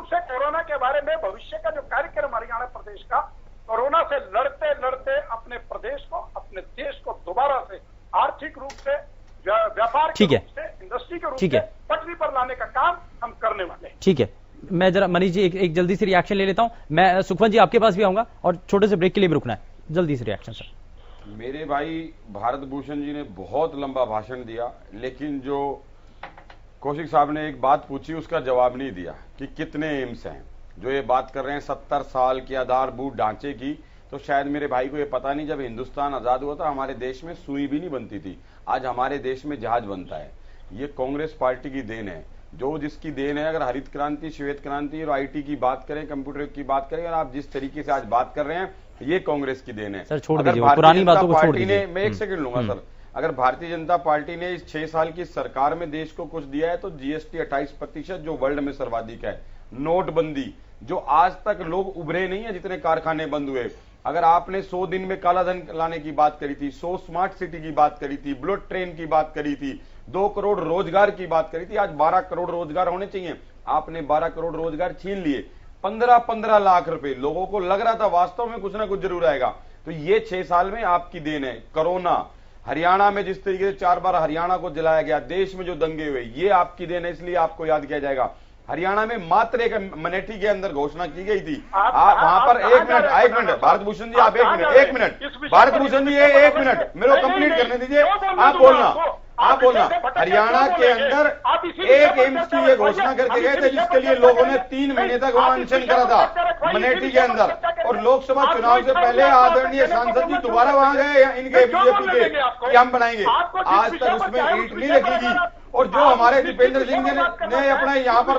से कोरोना के बारे में भविष्य का जो कार्यक्रम हरियाणा प्रदेश का, कोरोना से लड़ते लड़ते अपने प्रदेश को, अपने देश को दोबारा से आर्थिक रूप से, व्यापार के रूप से, इंडस्ट्री के रूप से पटरी पर लाने का काम हम करने वाले हैं। ठीक है, मैं जरा मनीष जी एक जल्दी से रिएक्शन ले लेता हूं। मैं सुखवंत जी आपके पास भी आऊंगा और छोटे से ब्रेक के लिए भी रुकना है, जल्दी से रिएक्शन सर। मेरे भाई भारत भूषण जी ने बहुत लंबा भाषण दिया, लेकिन जो कौशिक साहब ने एक बात पूछी उसका जवाब नहीं दिया कि कितने एम्स हैं। जो ये बात कर रहे हैं 70 साल के आधारभूत ढांचे की, तो शायद मेरे भाई को ये पता नहीं, जब हिंदुस्तान आजाद हुआ था हमारे देश में सुई भी नहीं बनती थी, आज हमारे देश में जहाज बनता है। ये कांग्रेस पार्टी की देन है, जो जिसकी देन है। अगर हरित क्रांति, श्वेत क्रांति और IT की बात करें, कंप्यूटर की बात करें, और आप जिस तरीके से आज बात कर रहे हैं, ये कांग्रेस की देन है। सर छोड़ दीजिए पुरानी बातों को, छोड़ दीजिए। मैं 1 सेकंड लूंगा सर। अगर भारतीय जनता पार्टी ने इस 6 साल की सरकार में देश को कुछ दिया है तो GST 28%, जो वर्ल्ड में सर्वाधिक है। नोटबंदी, जो आज तक लोग उभरे नहीं है, जितने कारखाने बंद हुए। अगर आपने 100 दिन में काला धन लाने की बात करी थी, 100 स्मार्ट सिटी की बात करी थी, बुलेट ट्रेन की बात करी थी, 2 करोड़ रोजगार की बात करी थी, आज 12 करोड़ रोजगार होने चाहिए। आपने 12 करोड़ रोजगार छीन लिए। 15 लाख रुपए लोगों को लग रहा था वास्तव में कुछ ना कुछ जरूर आएगा। तो ये 6 साल में आपकी देन है। कोरोना, हरियाणा में जिस तरीके से 4 बार हरियाणा को जलाया गया, देश में जो दंगे हुए, ये आपकी देन है, इसलिए आपको याद किया जाएगा। हरियाणा में मात्र एक अमेठी के अंदर घोषणा की गई थी। आप वहां पर एक मिनट भारत भूषण जी, आप एक मिनट भारत भूषण जी, 1 मिनट मेरे को कंप्लीट करने दीजिए। आप बोलना। हरियाणा के अंदर एक एम्स की ये घोषणा करके गए थे, जिसके लिए लोगों ने 3 महीने तक वहां अनशन करा था अमेठी के अंदर। और लोकसभा चुनाव से पहले आदरणीय सांसद जी दोबारा वहां गए इनके बीजेपी के कि हम बनाएंगे। आज तक उसमें ईंट नहीं रखेगी। और जो हमारे दीपेंद्र सिंह ने अपना यहाँ पर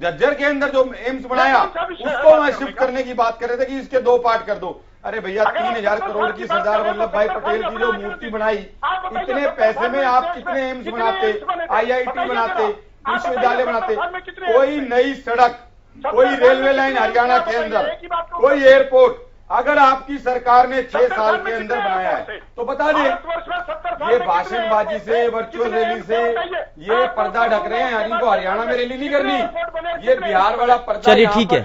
झज्जर के अंदर जो एम्स बनाया, उसको मैं शिफ्ट करने की बात कर रहे थे कि इसके 2 पार्ट कर दो। अरे भैया, 3000 करोड़ की सरदार वल्लभ भाई पटेल की जो मूर्ति बनाई, इतने पैसे में आप कितने एम्स बनाते, IIT बनाते, विश्वविद्यालय बनाते, कोई नई सड़क, कोई रेलवे लाइन हरियाणा के अंदर, कोई एयरपोर्ट। अगर आपकी सरकार ने 6 साल के अंदर बनाया है तो बता दें। ये भाषणबाजी से, वर्चुअल रैली से ये पर्दा ढक रहे हैं। इनको हरियाणा में रैली नहीं करनी, ये बिहार वाला पर्दा। चलिए ठीक है,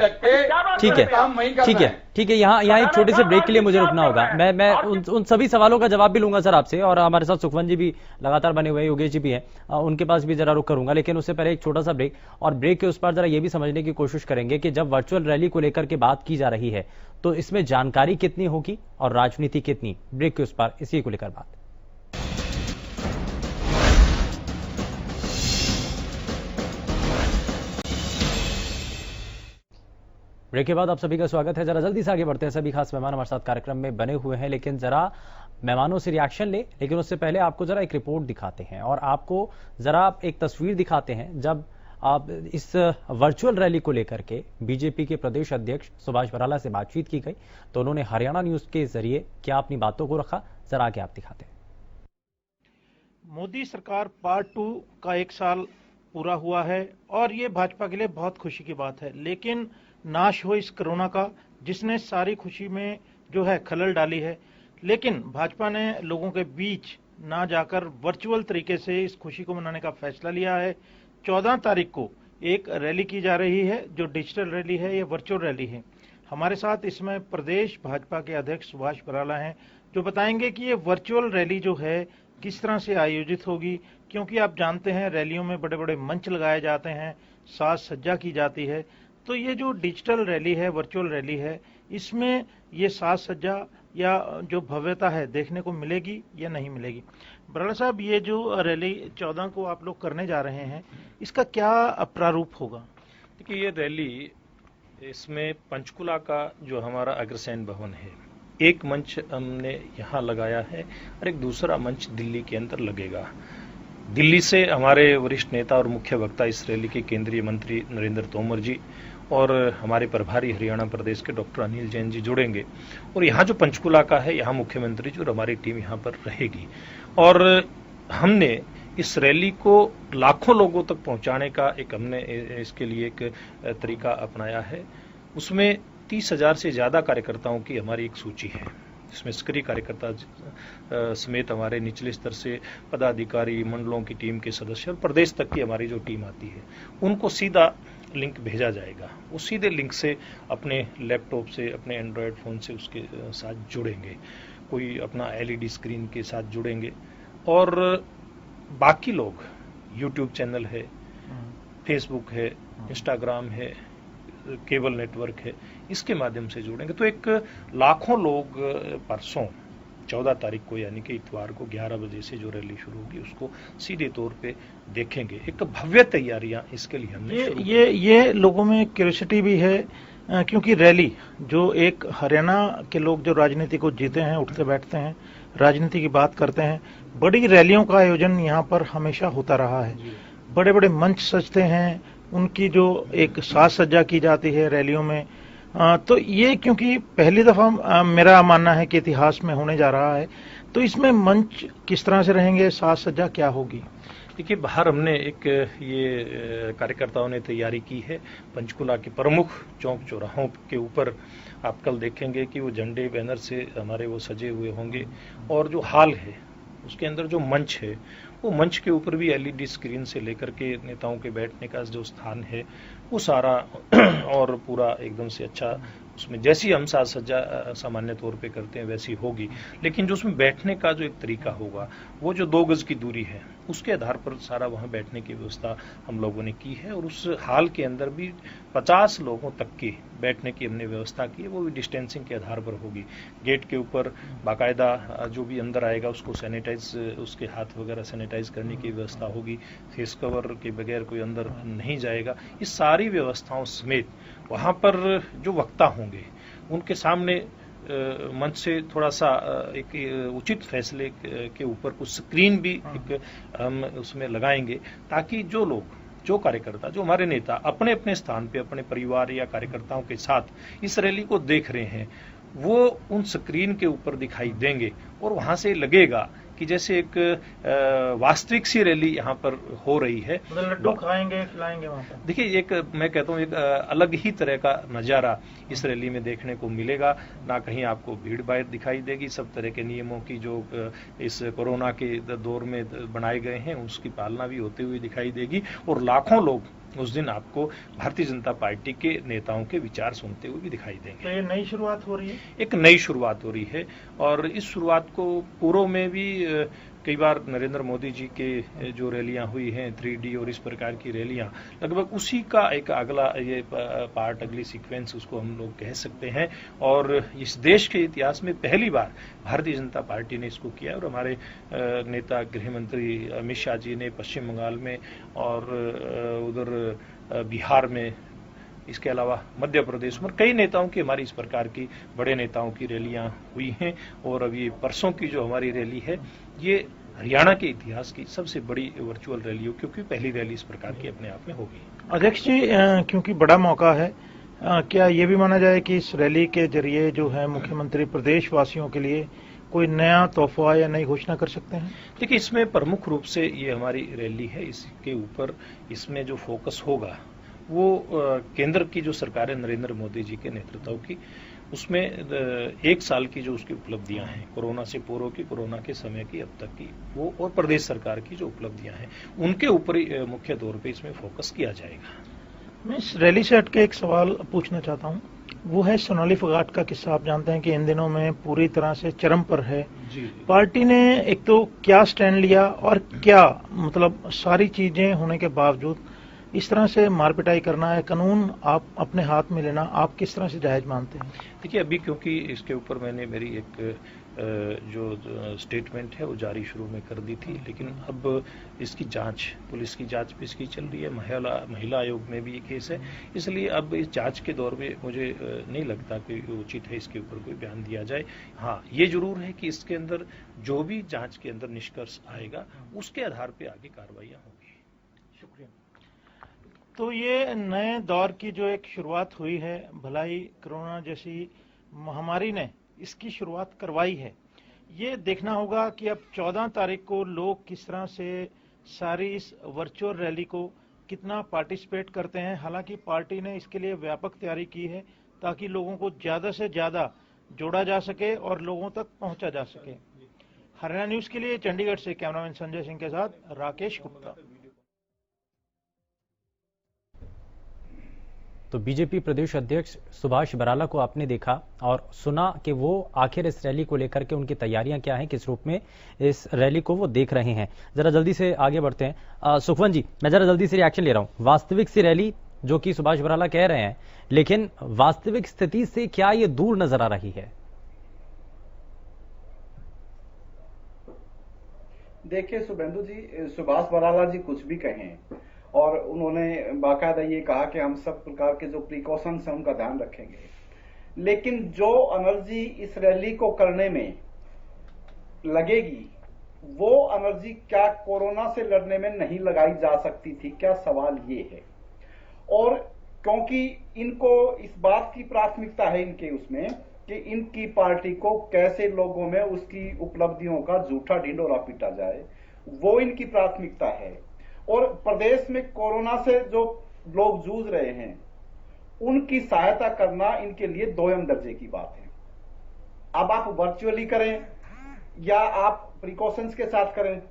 ठीक है, ठीक है। यहाँ एक छोटे से ब्रेक के लिए मुझे रुकना होगा। मैं उन सभी सवालों का जवाब भी लूंगा सर आपसे, और हमारे साथ सुखवंत जी भी लगातार बने हुए हैं, योगेश जी भी हैं, उनके पास भी जरा रुक करूंगा। लेकिन उससे पहले एक छोटा सा ब्रेक, और ब्रेक के उस पर जरा ये भी समझने की कोशिश करेंगे कि जब वर्चुअल रैली को लेकर के बात की जा रही है तो इसमें जानकारी कितनी होगी और राजनीति कितनी। ब्रेक के उस पर इसी को लेकर बात। ब्रेक के बाद आप सभी का स्वागत है। जरा जल्दी से आगे बढ़ते हैं। सभी खास मेहमान हमारे साथ कार्यक्रम में बने हुए हैं, लेकिन जरा मेहमानों से रिएक्शन ले, लेकिन उससे पहले आपको जरा एक रिपोर्ट दिखाते हैं और आपको जरा एक तस्वीर दिखाते हैं। जब आप इस वर्चुअल रैली को लेकर के बीजेपी के प्रदेश अध्यक्ष सुभाष बराला से बातचीत की गई तो उन्होंने हरियाणा न्यूज के जरिए क्या अपनी बातों को रखा, जरा आगे आप दिखाते हैं। मोदी सरकार पार्ट 2 का 1 साल पूरा हुआ है और ये भाजपा के लिए बहुत खुशी की बात है, लेकिन नाश हो इस कोरोना का जिसने सारी खुशी में जो है खलल डाली है। लेकिन भाजपा ने लोगों के बीच ना जाकर वर्चुअल तरीके से इस खुशी को मनाने का फैसला लिया है। 14 तारीख को एक रैली की जा रही है जो डिजिटल रैली है, ये वर्चुअल रैली है। हमारे साथ इसमें प्रदेश भाजपा के अध्यक्ष सुभाष बराला हैं जो बताएंगे कि ये वर्चुअल रैली जो है किस तरह से आयोजित होगी, क्योंकि आप जानते हैं रैलियों में बड़े बड़े मंच लगाए जाते हैं, साज सज्जा की जाती है। तो ये जो डिजिटल रैली है, वर्चुअल रैली है, इसमें ये साज सज्जा या जो भव्यता है देखने को मिलेगी या नहीं मिलेगी। बराला साहब, ये जो रैली 14 को आप लोग करने जा रहे हैं, इसका क्या प्रारूप होगा? देखिए, ये रैली, इसमें पंचकुला का जो हमारा अग्रसेन भवन है, एक मंच हमने यहाँ लगाया है और एक दूसरा मंच दिल्ली के अंदर लगेगा। दिल्ली से हमारे वरिष्ठ नेता और मुख्य वक्ता इस रैली के केंद्रीय मंत्री नरेंद्र तोमर जी और हमारे प्रभारी हरियाणा प्रदेश के डॉक्टर अनिल जैन जी जुड़ेंगे, और यहाँ जो पंचकुला का है यहाँ मुख्यमंत्री जी और हमारी टीम यहाँ पर रहेगी। और हमने इस रैली को लाखों लोगों तक पहुंचाने का हमने इसके लिए एक तरीका अपनाया है। उसमें 30,000 से ज्यादा कार्यकर्ताओं की हमारी एक सूची है, जिसमें सक्रिय कार्यकर्ता समेत हमारे निचले स्तर से पदाधिकारी, मंडलों की टीम के सदस्य और प्रदेश तक की हमारी जो टीम आती है, उनको सीधा लिंक भेजा जाएगा। उस सीधे लिंक से अपने लैपटॉप से, अपने एंड्रॉयड फोन से उसके साथ जुड़ेंगे, कोई अपना LED स्क्रीन के साथ जुड़ेंगे, और बाकी लोग YouTube चैनल है, फेसबुक है, इंस्टाग्राम है, केबल नेटवर्क है, इसके माध्यम से जुड़ेंगे। तो एक लाखों लोग परसों 14 तारीख को यानी कि इतवार को 11 बजे से जो रैली शुरू होगी उसको सीधे तौर पे देखेंगे। एक भव्य तैयारियां इसके लिए हमने ये लोगों में क्यूरियोसिटी भी है, क्योंकि रैली जो एक हरियाणा के लोग जो राजनीति को जीते हैं, उठते बैठते हैं, राजनीति की बात करते हैं, बड़ी रैलियों का आयोजन यहाँ पर हमेशा होता रहा है। बड़े बड़े मंच सजते हैं, उनकी जो एक साज सज्जा की जाती है रैलियों में। तो ये क्योंकि पहली दफा मेरा मानना है कि इतिहास में होने जा रहा है, तो इसमें मंच किस तरह से रहेंगे, साज सज्जा क्या होगी? देखिए, बाहर हमने एक ये कार्यकर्ताओं ने तैयारी की है। पंचकुला के प्रमुख चौक चौराहों के ऊपर आप कल देखेंगे कि वो झंडे बैनर से हमारे वो सजे हुए होंगे, और जो हॉल है उसके अंदर जो मंच है, वो मंच के ऊपर भी LED स्क्रीन से लेकर के नेताओं के बैठने का जो स्थान है वो सारा और पूरा एकदम से अच्छा, उसमें जैसी हम साज सज्जा सामान्य तौर पे करते हैं वैसी होगी। लेकिन जो उसमें बैठने का जो एक तरीका होगा, वो जो 2 गज की दूरी है उसके आधार पर सारा वहां बैठने की व्यवस्था हम लोगों ने की है। और उस हाल के अंदर भी 50 लोगों तक की बैठने की हमने व्यवस्था की है, वो भी डिस्टेंसिंग के आधार पर होगी। गेट के ऊपर बाकायदा जो भी अंदर आएगा उसको सैनिटाइज, उसके हाथ वगैरह सैनिटाइज करने की व्यवस्था होगी। फेस कवर के बगैर कोई अंदर नहीं जाएगा। इस सारी व्यवस्थाओं समेत वहां पर जो वक्ता होंगे उनके सामने मंच से थोड़ा सा एक उचित फैसले के ऊपर कुछ स्क्रीन भी एक हम उसमें लगाएंगे, ताकि जो लोग, जो कार्यकर्ता, जो हमारे नेता अपने अपने स्थान पे अपने परिवार या कार्यकर्ताओं के साथ इस रैली को देख रहे हैं, वो उन स्क्रीन के ऊपर दिखाई देंगे और वहां से लगेगा कि जैसे एक वास्तविक सी रैली यहाँ पर हो रही है। मतलब लड्डू खाएंगे खिलाएंगे वहां पर। देखिए, एक मैं कहता हूँ एक अलग ही तरह का नजारा इस रैली में देखने को मिलेगा। ना कहीं आपको भीड़ भाड़ दिखाई देगी, सब तरह के नियमों की जो इस कोरोना के दौर में बनाए गए हैं उसकी पालना भी होते हुए दिखाई देगी, और लाखों लोग उस दिन आपको भारतीय जनता पार्टी के नेताओं के विचार सुनते हुए भी दिखाई देंगे। तो ये नई शुरुआत हो रही है, एक नई शुरुआत हो रही है, और इस शुरुआत को पूर्व में भी कई बार नरेंद्र मोदी जी के जो रैलियां हुई हैं 3D और इस प्रकार की रैलियां, लगभग उसी का एक अगला ये पार्ट, अगली सीक्वेंस उसको हम लोग कह सकते हैं। और इस देश के इतिहास में पहली बार भारतीय जनता पार्टी ने इसको किया, और हमारे नेता गृह मंत्री अमित शाह जी ने पश्चिम बंगाल में और उधर बिहार में, इसके अलावा मध्य प्रदेश में कई नेताओं की, हमारी इस प्रकार की बड़े नेताओं की रैलियां हुई हैं। और अभी परसों की जो हमारी रैली है ये हरियाणा के इतिहास की सबसे बड़ी वर्चुअल रैली हो, क्योंकि पहली रैली इस प्रकार की अपने आप में होगी। अध्यक्ष जी, क्योंकि बड़ा मौका है, क्या ये भी माना जाए कि इस रैली के जरिए जो है मुख्यमंत्री प्रदेशवासियों के लिए कोई नया तोहफा या नई घोषणा कर सकते हैं? देखिए, इसमें प्रमुख रूप से ये हमारी रैली है, इसके ऊपर इसमें जो फोकस होगा वो केंद्र की जो सरकार है नरेंद्र मोदी जी के नेतृत्व की, उसमें 1 साल की जो उसकी उपलब्धियां हैं, कोरोना से पूर्व की, कोरोना के समय की, अब तक की, वो और प्रदेश सरकार की जो उपलब्धियां हैं उनके ऊपर ही मुख्य तौर पे इसमें फोकस किया जाएगा। मैं इस रैली से हटके एक सवाल पूछना चाहता हूँ, वो है सोनाली फोगाट का किस्सा। आप जानते हैं कि इन दिनों में पूरी तरह से चरम पर है। पार्टी ने एक तो क्या स्टैंड लिया, और क्या मतलब सारी चीजें होने के बावजूद इस तरह से मारपिटाई करना है, कानून आप अपने हाथ में लेना, आप किस तरह से जायज मानते हैं? देखिए, अभी क्योंकि इसके ऊपर मैंने मेरी एक जो स्टेटमेंट है वो जारी शुरू में कर दी थी, लेकिन अब इसकी जांच, पुलिस की जांच भी इसकी चल रही है, महिला आयोग में भी ये केस है, इसलिए अब इस जांच के दौर में मुझे नहीं लगता कि उचित है इसके ऊपर कोई बयान दिया जाए। हाँ, ये जरूर है कि इसके अंदर जो भी जांच के अंदर निष्कर्ष आएगा उसके आधार पर आगे कार्रवाइयां होगी। शुक्रिया। तो ये नए दौर की जो एक शुरुआत हुई है, भलाई कोरोना जैसी महामारी ने इसकी शुरुआत करवाई है, ये देखना होगा कि अब 14 तारीख को लोग किस तरह से सारी इस वर्चुअल रैली को कितना पार्टिसिपेट करते हैं। हालांकि पार्टी ने इसके लिए व्यापक तैयारी की है ताकि लोगों को ज्यादा से ज्यादा जोड़ा जा सके और लोगों तक पहुंचा जा सके। हरियाणा न्यूज के लिए चंडीगढ़ से कैमरामैन संजय सिंह के साथ राकेश गुप्ता। तो बीजेपी प्रदेश अध्यक्ष सुभाष बराला को आपने देखा और सुना कि वो आखिर इस रैली को लेकर के उनकी तैयारियां क्या हैं, किस रूप में इस रैली को वो देख रहे हैं। जरा जल्दी से आगे बढ़ते हैं। सुखवंत जी, मैं जरा जल्दी से रिएक्शन ले रहा हूं। वास्तविक सी रैली जो कि सुभाष बराला कह रहे हैं, लेकिन वास्तविक स्थिति से क्या ये दूर नजर आ रही है? देखिए शुभेंदु जी, सुभाष बराला जी कुछ भी कहें, और उन्होंने बाकायदा ये कहा कि हम सब प्रकार के जो प्रिकॉशंस हैं उनका ध्यान रखेंगे, लेकिन जो एनर्जी इस रैली को करने में लगेगी वो एनर्जी क्या कोरोना से लड़ने में नहीं लगाई जा सकती थी? क्या सवाल ये है। और क्योंकि इनको इस बात की प्राथमिकता है इनके उसमें कि इनकी पार्टी को कैसे लोगों में उसकी उपलब्धियों का झूठा ढिंढोरा पीटा जाए, वो इनकी प्राथमिकता है। और प्रदेश में कोरोना से जो लोग जूझ रहे हैं उनकी सहायता करना इनके लिए दोयम दर्जे की बात है। अब आप वर्चुअली करें या आप प्रिकॉशंस के साथ करें,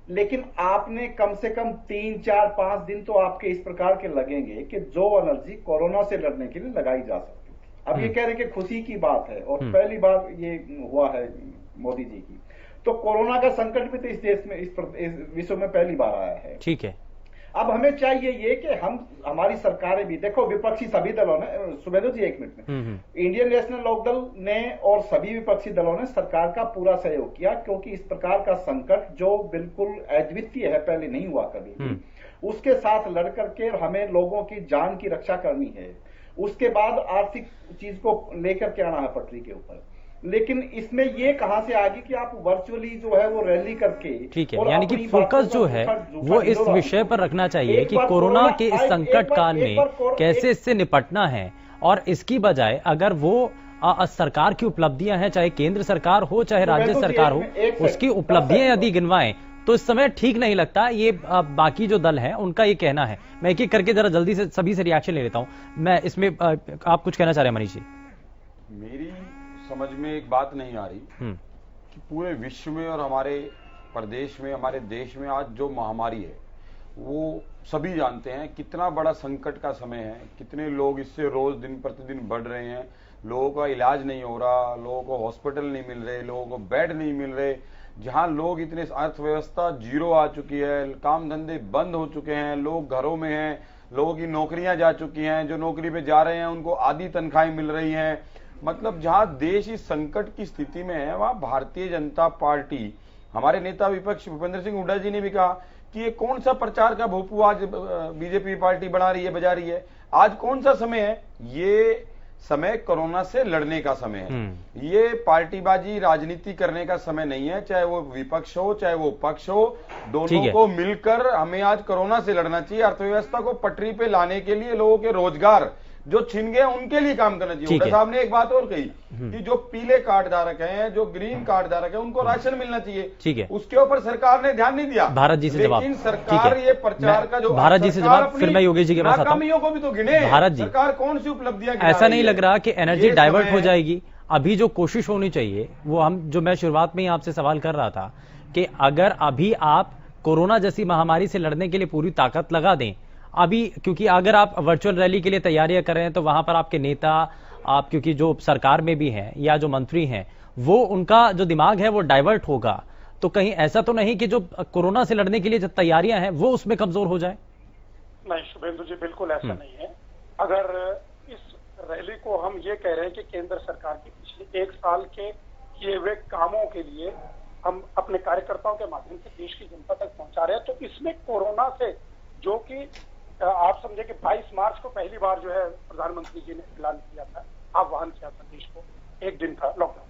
लेकिन आपने कम से कम 3, 4, 5 दिन तो आपके इस प्रकार के लगेंगे कि जो एनर्जी कोरोना से लड़ने के लिए लगाई जा सकती थी। अब ये कह रहे कि खुशी की बात है और पहली बार ये हुआ है मोदी जी की, तो कोरोना का संकट भी तो इस देश में, इस विश्व में पहली बार आया है। ठीक है। अब हमें चाहिए ये कि हमारी सरकारें भी, देखो विपक्षी सभी दलों ने, सुबेदु जी एक मिनट में, इंडियन नेशनल लोकदल ने और सभी विपक्षी दलों ने सरकार का पूरा सहयोग किया, क्योंकि इस प्रकार का संकट जो बिल्कुल अद्वितीय है, पहले नहीं हुआ कभी भी, उसके साथ लड़ करके हमें लोगों की जान की रक्षा करनी है। उसके बाद आर्थिक चीज को लेकर के आना है पटरी के ऊपर। लेकिन इसमें ये कहां से आ गई कि आप वर्चुअली जो है वो रैली करके, ठीक है, यानी कि फोकस जो है वो इस विषय पर रखना चाहिए कि कोरोना के इस संकट काल में कैसे इससे निपटना है, और इसकी बजाय अगर वो सरकार की उपलब्धियां हैं, चाहे केंद्र सरकार हो चाहे राज्य सरकार हो, उसकी उपलब्धियां यदि गिनवाएं तो इस समय ठीक नहीं लगता। ये बाकी जो दल है उनका ये कहना है। मैं एक एक करके जरा जल्दी से सभी से रिएक्शन ले लेता हूं। मैं इसमें आप कुछ कहना चाह रहे हैं मनीष जी? मेरी समझ में एक बात नहीं आ रही कि पूरे विश्व में और हमारे प्रदेश में, हमारे देश में आज जो महामारी है वो सभी जानते हैं कितना बड़ा संकट का समय है, कितने लोग इससे रोज दिन प्रतिदिन बढ़ रहे हैं, लोगों का इलाज नहीं हो रहा, लोगों को हॉस्पिटल नहीं मिल रहे, लोगों को बेड नहीं मिल रहे, जहां लोग इतने अर्थव्यवस्था जीरो आ चुकी है, काम धंधे बंद हो चुके हैं, लोग घरों में हैं, लोगों की नौकरियां जा चुकी हैं, जो नौकरी पे जा रहे हैं उनको आधी तनख्वाहें मिल रही हैं। मतलब जहां देश इस संकट की स्थिति में है वहां भारतीय जनता पार्टी, हमारे नेता विपक्ष भूपेंद्र सिंह हुड्डा जी ने भी कहा कि ये कौन सा प्रचार का भोपू आज बीजेपी पार्टी बना रही है, बजा रही है। आज कौन सा समय है? ये समय कोरोना से लड़ने का समय है। ये पार्टीबाजी राजनीति करने का समय नहीं है, चाहे वो विपक्ष हो चाहे वो पक्ष हो, दोनों को मिलकर हमें आज कोरोना से लड़ना चाहिए। अर्थव्यवस्था को पटरी पे लाने के लिए, लोगों के रोजगार जो छिन गए उनके लिए काम करना चाहिए। हुड्डा साहब ने एक बात और कही कि जो पीले कार्ड धारक हैं, जो ग्रीन कार्ड धारक हैं, उनको राशन मिलना चाहिए। ठीक है, उसके ऊपर सरकार ने ध्यान नहीं दिया। भारत जी से जवाब, लेकिन सरकार ये प्रचार का जो भारत जी से जवाब, फिर मैं योगेश जी के पास आता हूं। को भी तो गिने भारत जी, सरकार कौन सी उपलब्धियां, ऐसा नहीं लग रहा कि एनर्जी डाइवर्ट हो जाएगी? अभी जो कोशिश होनी चाहिए वो मैं शुरुआत में ही आपसे सवाल कर रहा था कि अगर अभी आप कोरोना जैसी महामारी से लड़ने के लिए पूरी ताकत लगा दें अभी, क्योंकि अगर आप वर्चुअल रैली के लिए तैयारियां कर रहे हैं तो वहां पर आपके नेता, आप क्योंकि जो सरकार में भी हैं या जो मंत्री हैं, वो उनका जो दिमाग है वो डाइवर्ट होगा, तो कहीं ऐसा तो नहीं कि जो कोरोना से लड़ने के लिए जो तैयारियां हैं वो उसमें कमजोर हो जाए? नहीं शुभेंदु जी, बिल्कुल ऐसा नहीं है। अगर इस रैली को हम ये कह रहे हैं कि केंद्र सरकार के पिछले 1 साल के किए हुए कामों के लिए हम अपने कार्यकर्ताओं के माध्यम से देश की जनता तक पहुंचा रहे हैं, तो इसमें कोरोना से, जो कि आप समझे कि 22 मार्च को पहली बार जो है प्रधानमंत्री जी ने ऐलान किया था, आह्वान किया था देश को, 1 दिन था लॉकडाउन,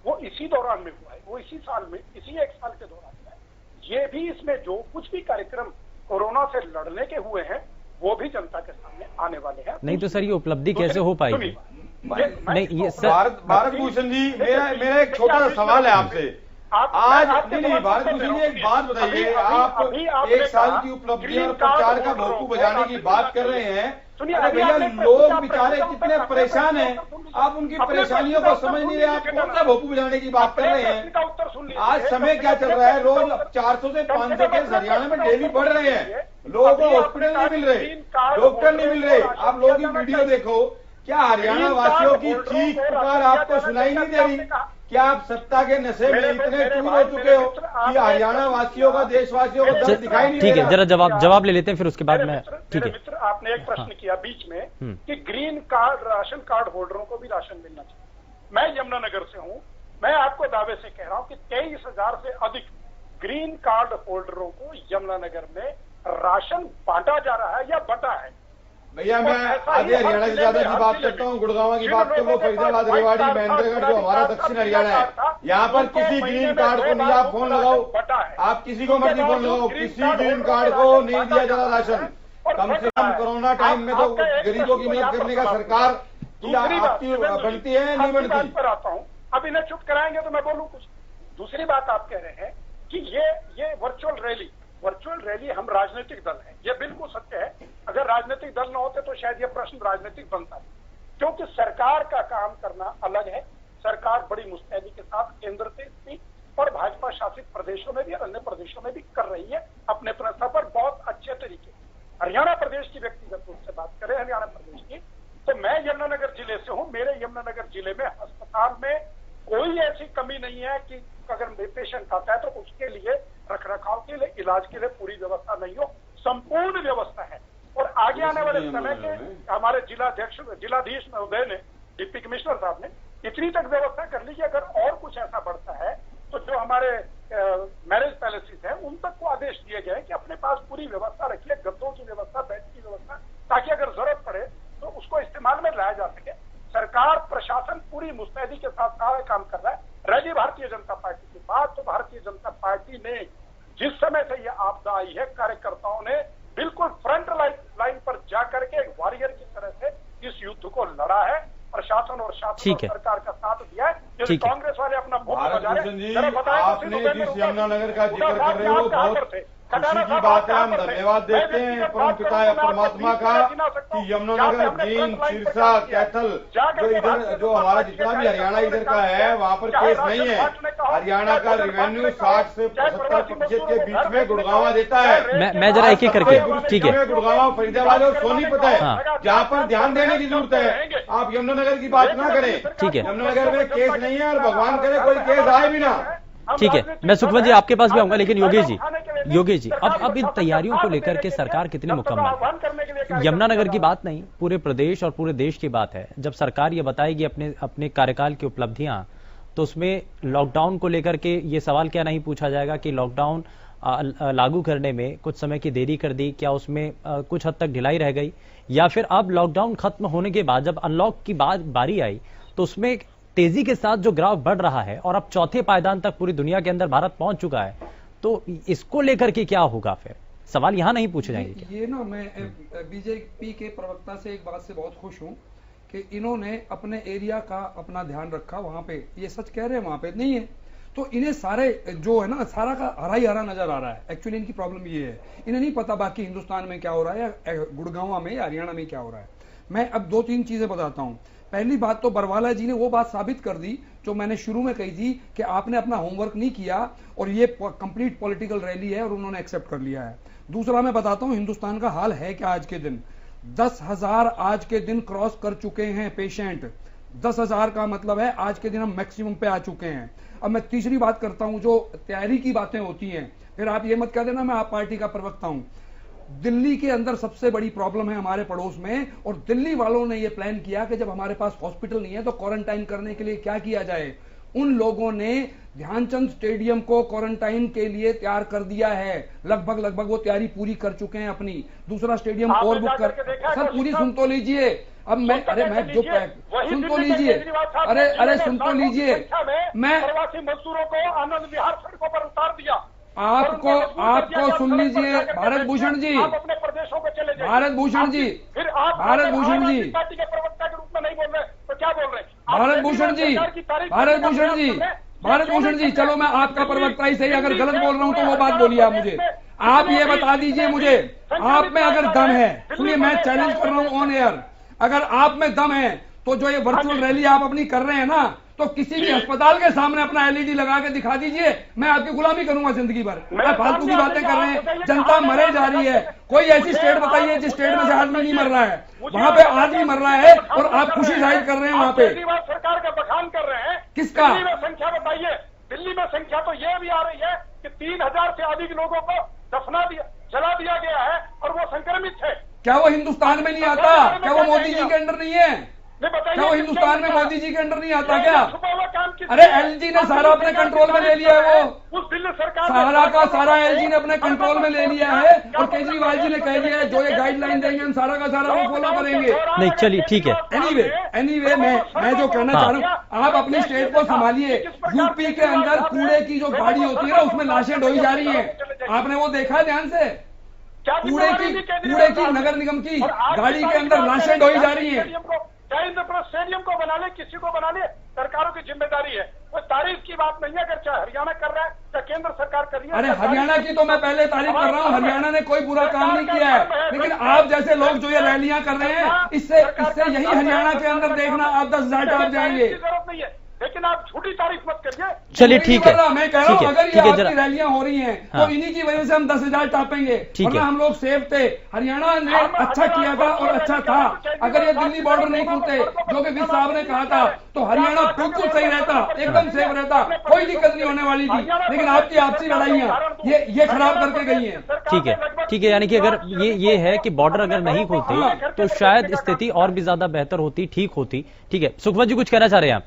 वो इसी दौरान में हुआ है, वो इसी साल में, इसी 1 साल के दौरान है। ये भी इसमें जो कुछ भी कार्यक्रम कोरोना से लड़ने के हुए हैं वो भी जनता के सामने आने वाले हैं। नहीं तो सर ये उपलब्धि कैसे हो पाएगी? नहीं ये सर, भारत भूषण जी, मेरा एक छोटा सा सवाल है आपसे। आज नहीं भारत भूषण जी, एक बात बताइए, आप 1 साल की उपलब्धि और प्रचार का भोपू बजाने की बात कर रहे हैं। अरे भैया, लोग बेचारे कितने परेशान हैं, आप उनकी परेशानियों को समझ नहीं रहे, आप कौन सा भोपू बजाने की बात कर रहे हैं? आज समय क्या चल रहा है? रोज 400 से 500 केस हरियाणा में डेली बढ़ रहे हैं, लोगों को हॉस्पिटल नहीं मिल रहे, डॉक्टर नहीं मिल रहे। आप लोगों की वीडियो देखो, क्या हरियाणा वासियों की चीख पुकार आपको सुनाई नहीं दे रही? क्या आप सत्ता के नशे में इतने चूर हो चुके हो कि हरियाणा वासियों का, देशवासियों को दर्द दिखाई नहीं? ठीक है, जरा जवाब ले लेते हैं, फिर उसके बाद में। ठीक है मित्र, आपने एक प्रश्न किया बीच में कि ग्रीन कार्ड, राशन कार्ड होल्डरों को भी राशन मिलना चाहिए। मैं यमुनानगर से हूं, मैं आपको दावे से कह रहा हूं कि 23,000 से अधिक ग्रीन कार्ड होल्डरों को यमुनानगर में राशन बांटा जा रहा है या बटा है। भैया, मैं आधे हरियाणा से ज्यादा की बात करता हूँ, गुड़गांव की बात कर लो, फरीदाबाद, रेवाड़ी, महेंद्रगढ़, जो हमारा दक्षिण हरियाणा है, यहाँ पर किसी ग्रीन कार्ड को नहीं आप फोन लगाओ, आप किसी को मर्जी फोन लगाओ, किसी ग्रीन कार्ड को नहीं दिया जा रहा राशन। कम से कम कोरोना टाइम में तो गरीबों की मदद करने का सरकार की आपकी बनती है, नहीं बनती? पर आता हूँ, अब इन्हें चुप कराएंगे तो मैं बोलूँ कुछ। दूसरी बात आप कह रहे हैं कि ये वर्चुअल रैली हम राजनीतिक दल हैं, ये बिल्कुल सत्य है। अगर राजनीतिक दल न होते तो शायद ये प्रश्न राजनीतिक बनता है, क्योंकि सरकार का काम करना अलग है। सरकार बड़ी मुस्तैदी के साथ केंद्र से भी और भाजपा शासित प्रदेशों में भी और अन्य प्रदेशों में भी कर रही है अपने स्तर पर बहुत अच्छे तरीके। हरियाणा प्रदेश की व्यक्तिगत रूप से बात करें, हरियाणा प्रदेश की, तो मैं यमुनानगर जिले से हूं। मेरे यमुनानगर जिले में अस्पताल में कोई ऐसी कमी नहीं है कि अगर पेशेंट आता है तो उसके लिए रखरखाव के लिए, इलाज के लिए पूरी व्यवस्था नहीं हो, संपूर्ण व्यवस्था है। और आगे आने वाले समय के हमारे जिलाधीश महोदय ने, डिप्टी कमिश्नर साहब ने इतनी तक व्यवस्था कर ली कि अगर और कुछ ऐसा बढ़ता है तो जो हमारे मैरिज पैलेसेस हैं उन तक को आदेश दिए गए कि अपने पास पूरी व्यवस्था रखिए, गद्दों की व्यवस्था, बेड की व्यवस्था, ताकि अगर जरूरत पड़े तो उसको इस्तेमाल में लाया जा सके। सरकार, प्रशासन पूरी मुस्तैदी के साथ सारा काम कर रहा है। रही भारतीय जनता पार्टी की बात, तो भारतीय जनता पार्टी ने जिस समय से यह आपदा आई है, कार्यकर्ताओं ने बिल्कुल फ्रंट लाइन पर जाकर के एक वॉरियर की तरह से इस युद्ध को लड़ा है और प्रशासन और शासन ठीक है। सरकार का साथ दिया है। यदि ठीक है। कांग्रेस वाले अपना मुंह भारत बजा रहे भूषण जी, जरा बताएं तो आपने सिंधु जिस में यमुनानगर का जिक्र उद्धव कर रहे हो साहब कहाँ बहुत पर थे? खुशी की बात है। हम धन्यवाद देते हैं परम पिता या परमात्मा का कि यमुनानगर, जींद, सिरसा, कैथल जो इधर जो हमारा जितना भी हरियाणा इधर का है वहाँ पर केस नहीं है। हरियाणा का रेवेन्यू 60 से 75% के बीच में गुड़गांव देता है। मैं जरा एक एक करके, ठीक है। गुड़गांव, फरीदाबाद और सोनीपत है हाँ। जहाँ पर ध्यान देने की जरूरत है। आप यमुनानगर की बात ना करें। ठीक है। यमुनानगर में केस नहीं है और भगवान करे कोई केस आए भी ना। ठीक है, मैं सुखवंत जी आपके पास भी आऊंगा, लेकिन योगेश जी अब इन तैयारियों को लेकर के सरकार कितनी मुकम्मल है? यमुनानगर की बात नहीं, पूरे प्रदेश और पूरे देश की बात है। जब सरकार ये बताएगी अपने कार्यकाल की उपलब्धियां, तो उसमें लॉकडाउन को लेकर के ये सवाल क्या नहीं पूछा जाएगा कि लॉकडाउन लागू करने में कुछ समय की देरी कर दी, क्या उसमें कुछ हद तक ढिलाई रह गई, या फिर अब लॉकडाउन खत्म होने के बाद जब अनलॉक की बारी आई तो उसमें तेजी के साथ जो ग्राफ बढ़ रहा है और अब चौथे पायदान तक पूरी दुनिया के अंदर भारत पहुंच चुका है, तो इसको लेकर के क्या होगा? फिर सवाल यहां नहीं पूछे जाएंगे क्या? ये ना, मैं बीजेपी के प्रवक्ता से एक बात से बहुत खुश हूं कि इन्होंने अपने एरिया का अपना ध्यान रखा। वहां पे ये सच कह रहे हैं, वहां पे नहीं है तो इन्हें सारे जो है ना, सारा का हरा ही हरा नजर आ रहा है। एक्चुअली इनकी प्रॉब्लम ये है, इन्हें नहीं पता बाकी हिंदुस्तान में क्या हो रहा है या गुड़गांव में या हरियाणा में क्या हो रहा है। मैं अब 2-3 चीजें बताता हूं। पहली बात तो बरवाला जी ने वो बात साबित कर दी जो मैंने शुरू में कही थी कि आपने अपना होमवर्क नहीं किया और ये कंप्लीट पॉलिटिकल रैली है और उन्होंने एक्सेप्ट कर लिया है। दूसरा मैं बताता हूं हिंदुस्तान का हाल है क्या आज के दिन। 10,000 आज के दिन क्रॉस कर चुके हैं पेशेंट। 10,000 का मतलब है आज के दिन हम मैक्सिमम पे आ चुके हैं। अब मैं तीसरी बात करता हूं, जो तैयारी की बातें होती हैं, फिर आप ये मत कह देना मैं आप पार्टी का प्रवक्ता हूं। दिल्ली के अंदर सबसे बड़ी प्रॉब्लम है हमारे पड़ोस में, और दिल्ली वालों ने यह प्लान किया कि जब हमारे पास हॉस्पिटल नहीं है तो क्वारंटाइन करने के लिए क्या किया जाए। उन लोगों ने ध्यानचंद स्टेडियम को क्वारंटाइन के लिए तैयार कर दिया है। लगभग वो तैयारी पूरी कर चुके हैं अपनी। दूसरा स्टेडियम और बुक कर, सर पूरी सुन तो लीजिए। अब मैं मैं जो सुन तो लीजिए, अरे सुन तो लीजिए। मैं प्रवासी मजदूरों को आनंद विहार सड़कों पर उतार दिया। आपको सुन लीजिए भारत भूषण जी, अपने प्रदेशों को चले जाइए। भारत भूषण जी, फिर आप भारत भूषण जी, पार्टी के प्रवक्ता के रूप में नहीं बोल रहे तो क्या बोल रहे हैं? भारत भूषण जी, भारत भूषण जी, भारत भूषण जी, चलो मैं आपका प्रवक्ता ही सही, अगर गलत बोल रहा हूं तो वो बात बोलिए आप मुझे। आप ये बता दीजिए मुझे, आप में अगर दम है, सुनिए मैं चैलेंज कर रहा हूं ऑन एयर, अगर आप में दम है तो जो ये वर्चुअल रैली आप अपनी कर रहे हैं ना, तो किसी भी अस्पताल के सामने अपना एलईडी लगा के दिखा दीजिए। मैं आपकी गुलामी करूंगा जिंदगी भर। मैं फालतू की बातें कर रहे हैं, जनता मरे जा रही है। कोई ऐसी स्टेट बताइए जिस स्टेट में से आदमी नहीं मर रहा है, वहां पे आदमी मर रहा है और आप खुशी जाहिर कर रहे हैं वहां पे। सरकार का बखान कर रहे हैं, किसका? दिल्ली में संख्या बताइए। दिल्ली में संख्या तो ये भी आ रही है कि 3,000 से अधिक लोगों को जला दिया गया है और वो संक्रमित थे। क्या वो हिंदुस्तान में नहीं आता? क्या वो मोदी जी के अंडर नहीं है? क्या वो हिंदुस्तान में मोदी जी के अंडर नहीं आता क्या? अरे एलजी ने सारा अपने कंट्रोल में ले लिया है। वो उस दिल्ली सरकार सारा का सारा एलजी ने अपने कंट्रोल में ले लिया है और केजरीवाल जी ने कह दिया है जो ये गाइडलाइन देंगे हम सारा का सारा वो फॉलो करेंगे। नहीं चलिए ठीक है। एनीवे मैं जो कहना चाह रहा हूँ, आप अपनी स्टेट को संभालिए। यूपी के अंदर कूड़े की जो गाड़ी होती है ना, उसमें लाशें ढोई जा रही है। आपने वो देखा ध्यान से? कूड़े की नगर निगम की गाड़ी के अंदर लाशें ढोई जा रही है। चाहे इंद्रप्रस्थ स्टेडियम को बना ले, किसी को बना ले, सरकारों की जिम्मेदारी है। कोई तारीफ की बात नहीं है, अगर चाहे हरियाणा कर रहा है या केंद्र सरकार कर रही है। अरे हरियाणा की तो मैं पहले तारीफ कर रहा हूँ, हरियाणा ने कोई बुरा काम नहीं किया है, लेकिन आप जैसे लोग जो ये रैलियां कर रहे हैं, इससे यही हरियाणा के अंदर देखना आप 10,000 टाप जाएंगे। जरूरत नहीं है, लेकिन आप झूठी तारीफ मत करिए। चलिए ठीक है, मैं कह रहा हूँ अगर ये आपकी रैलियां हो रही हैं तो इन्हीं की वजह से हम 10,000 टापेंगे, वरना हम लोग सेफ थे। हरियाणा ने अच्छा किया था और अच्छा था। अगर ये दिल्ली बॉर्डर नहीं खुलते जो कि विज साहब ने कहा था, तो हरियाणा बिल्कुल सही रहता, एकदम सेफ रहता, कोई दिक्कत नहीं होने वाली थी। लेकिन आपकी आपसी लड़ाइयां ये खराब करके गई है। ठीक है, यानी कि अगर ये है कि बॉर्डर अगर नहीं खुलते तो शायद स्थिति और भी ज्यादा बेहतर होती, ठीक होती। ठीक है, सुखवंत जी कुछ कहना चाह रहे हैं आप?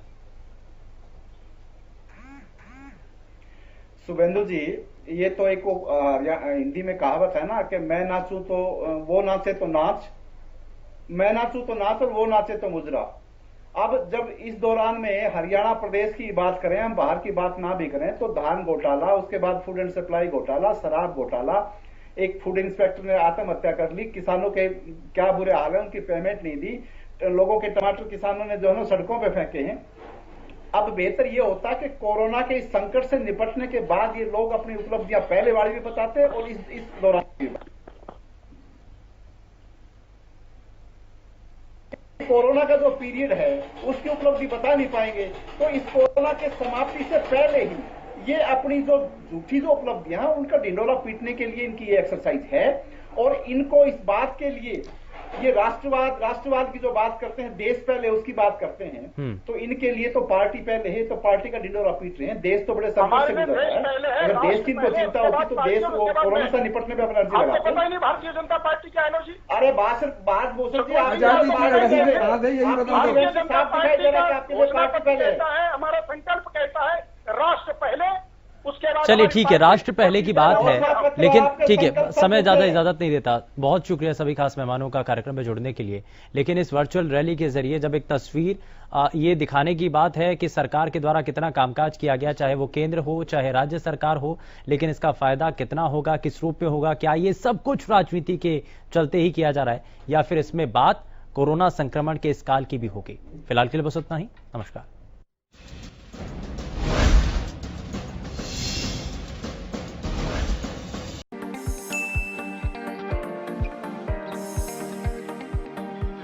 शुभेंदु जी, ये तो एक हिंदी में कहावत है ना कि मैं नाचूं तो वो नाचे तो नाच, मैं नाचूं तो नाच और वो नाचे तो मुजरा। अब जब इस दौरान में हरियाणा प्रदेश की बात करें, हम बाहर की बात ना भी करें, तो धान घोटाला, उसके बाद फूड एंड सप्लाई घोटाला, शराब घोटाला, एक फूड इंस्पेक्टर ने आत्महत्या कर ली, किसानों के क्या बुरे हाल है, उनकी पेमेंट नहीं दी, लोगों के टमाटर किसानों ने जो है सड़कों पे फेंके हैं। अब बेहतर ये होता कि कोरोना के इस संकट से निपटने के बाद ये लोग अपनी उपलब्धियां पहले वाली भी बताते और इस दौरान भी। कोरोना का जो पीरियड है उसकी उपलब्धि बता नहीं पाएंगे, तो इस कोरोना के समाप्ति से पहले ही ये अपनी जो झूठी जो उपलब्धियां हैं उनका ढिंडोरा पीटने के लिए इनकी ये एक्सरसाइज है। और इनको इस बात के लिए ये राष्ट्रवाद की जो बात करते हैं, देश पहले उसकी बात करते हैं, तो इनके लिए तो पार्टी पहले है, तो पार्टी का ढिंडोरा पीट रहे हैं। देश तो बड़े संकट से गुजर रहा है। अगर देश की इनको चिंता होती तो देश को कोरोना से निपटने में अपना एनर्जी लगाते। भारतीय जनता पार्टी की एनर्जी, अरे बात भूषण जी भारतीय जनता पार्टी कहता है, हमारा संकल्प कहता है राष्ट्र पहले, उसके बाद। चलिए ठीक है, राष्ट्र पहले की बात है, लेकिन ठीक है, समय ज्यादा इजाजत नहीं देता। बहुत शुक्रिया सभी खास मेहमानों का कार्यक्रम में जुड़ने के लिए। लेकिन इस वर्चुअल रैली के जरिए जब एक तस्वीर ये दिखाने की बात है कि सरकार के द्वारा कितना कामकाज किया गया, चाहे वो केंद्र हो चाहे राज्य सरकार हो, लेकिन इसका फायदा कितना होगा, किस रूप में होगा, क्या ये सब कुछ राजनीति के चलते ही किया जा रहा है या फिर इसमें बात कोरोना संक्रमण के इस काल की भी होगी। फिलहाल के लिए बस उतना ही। नमस्कार।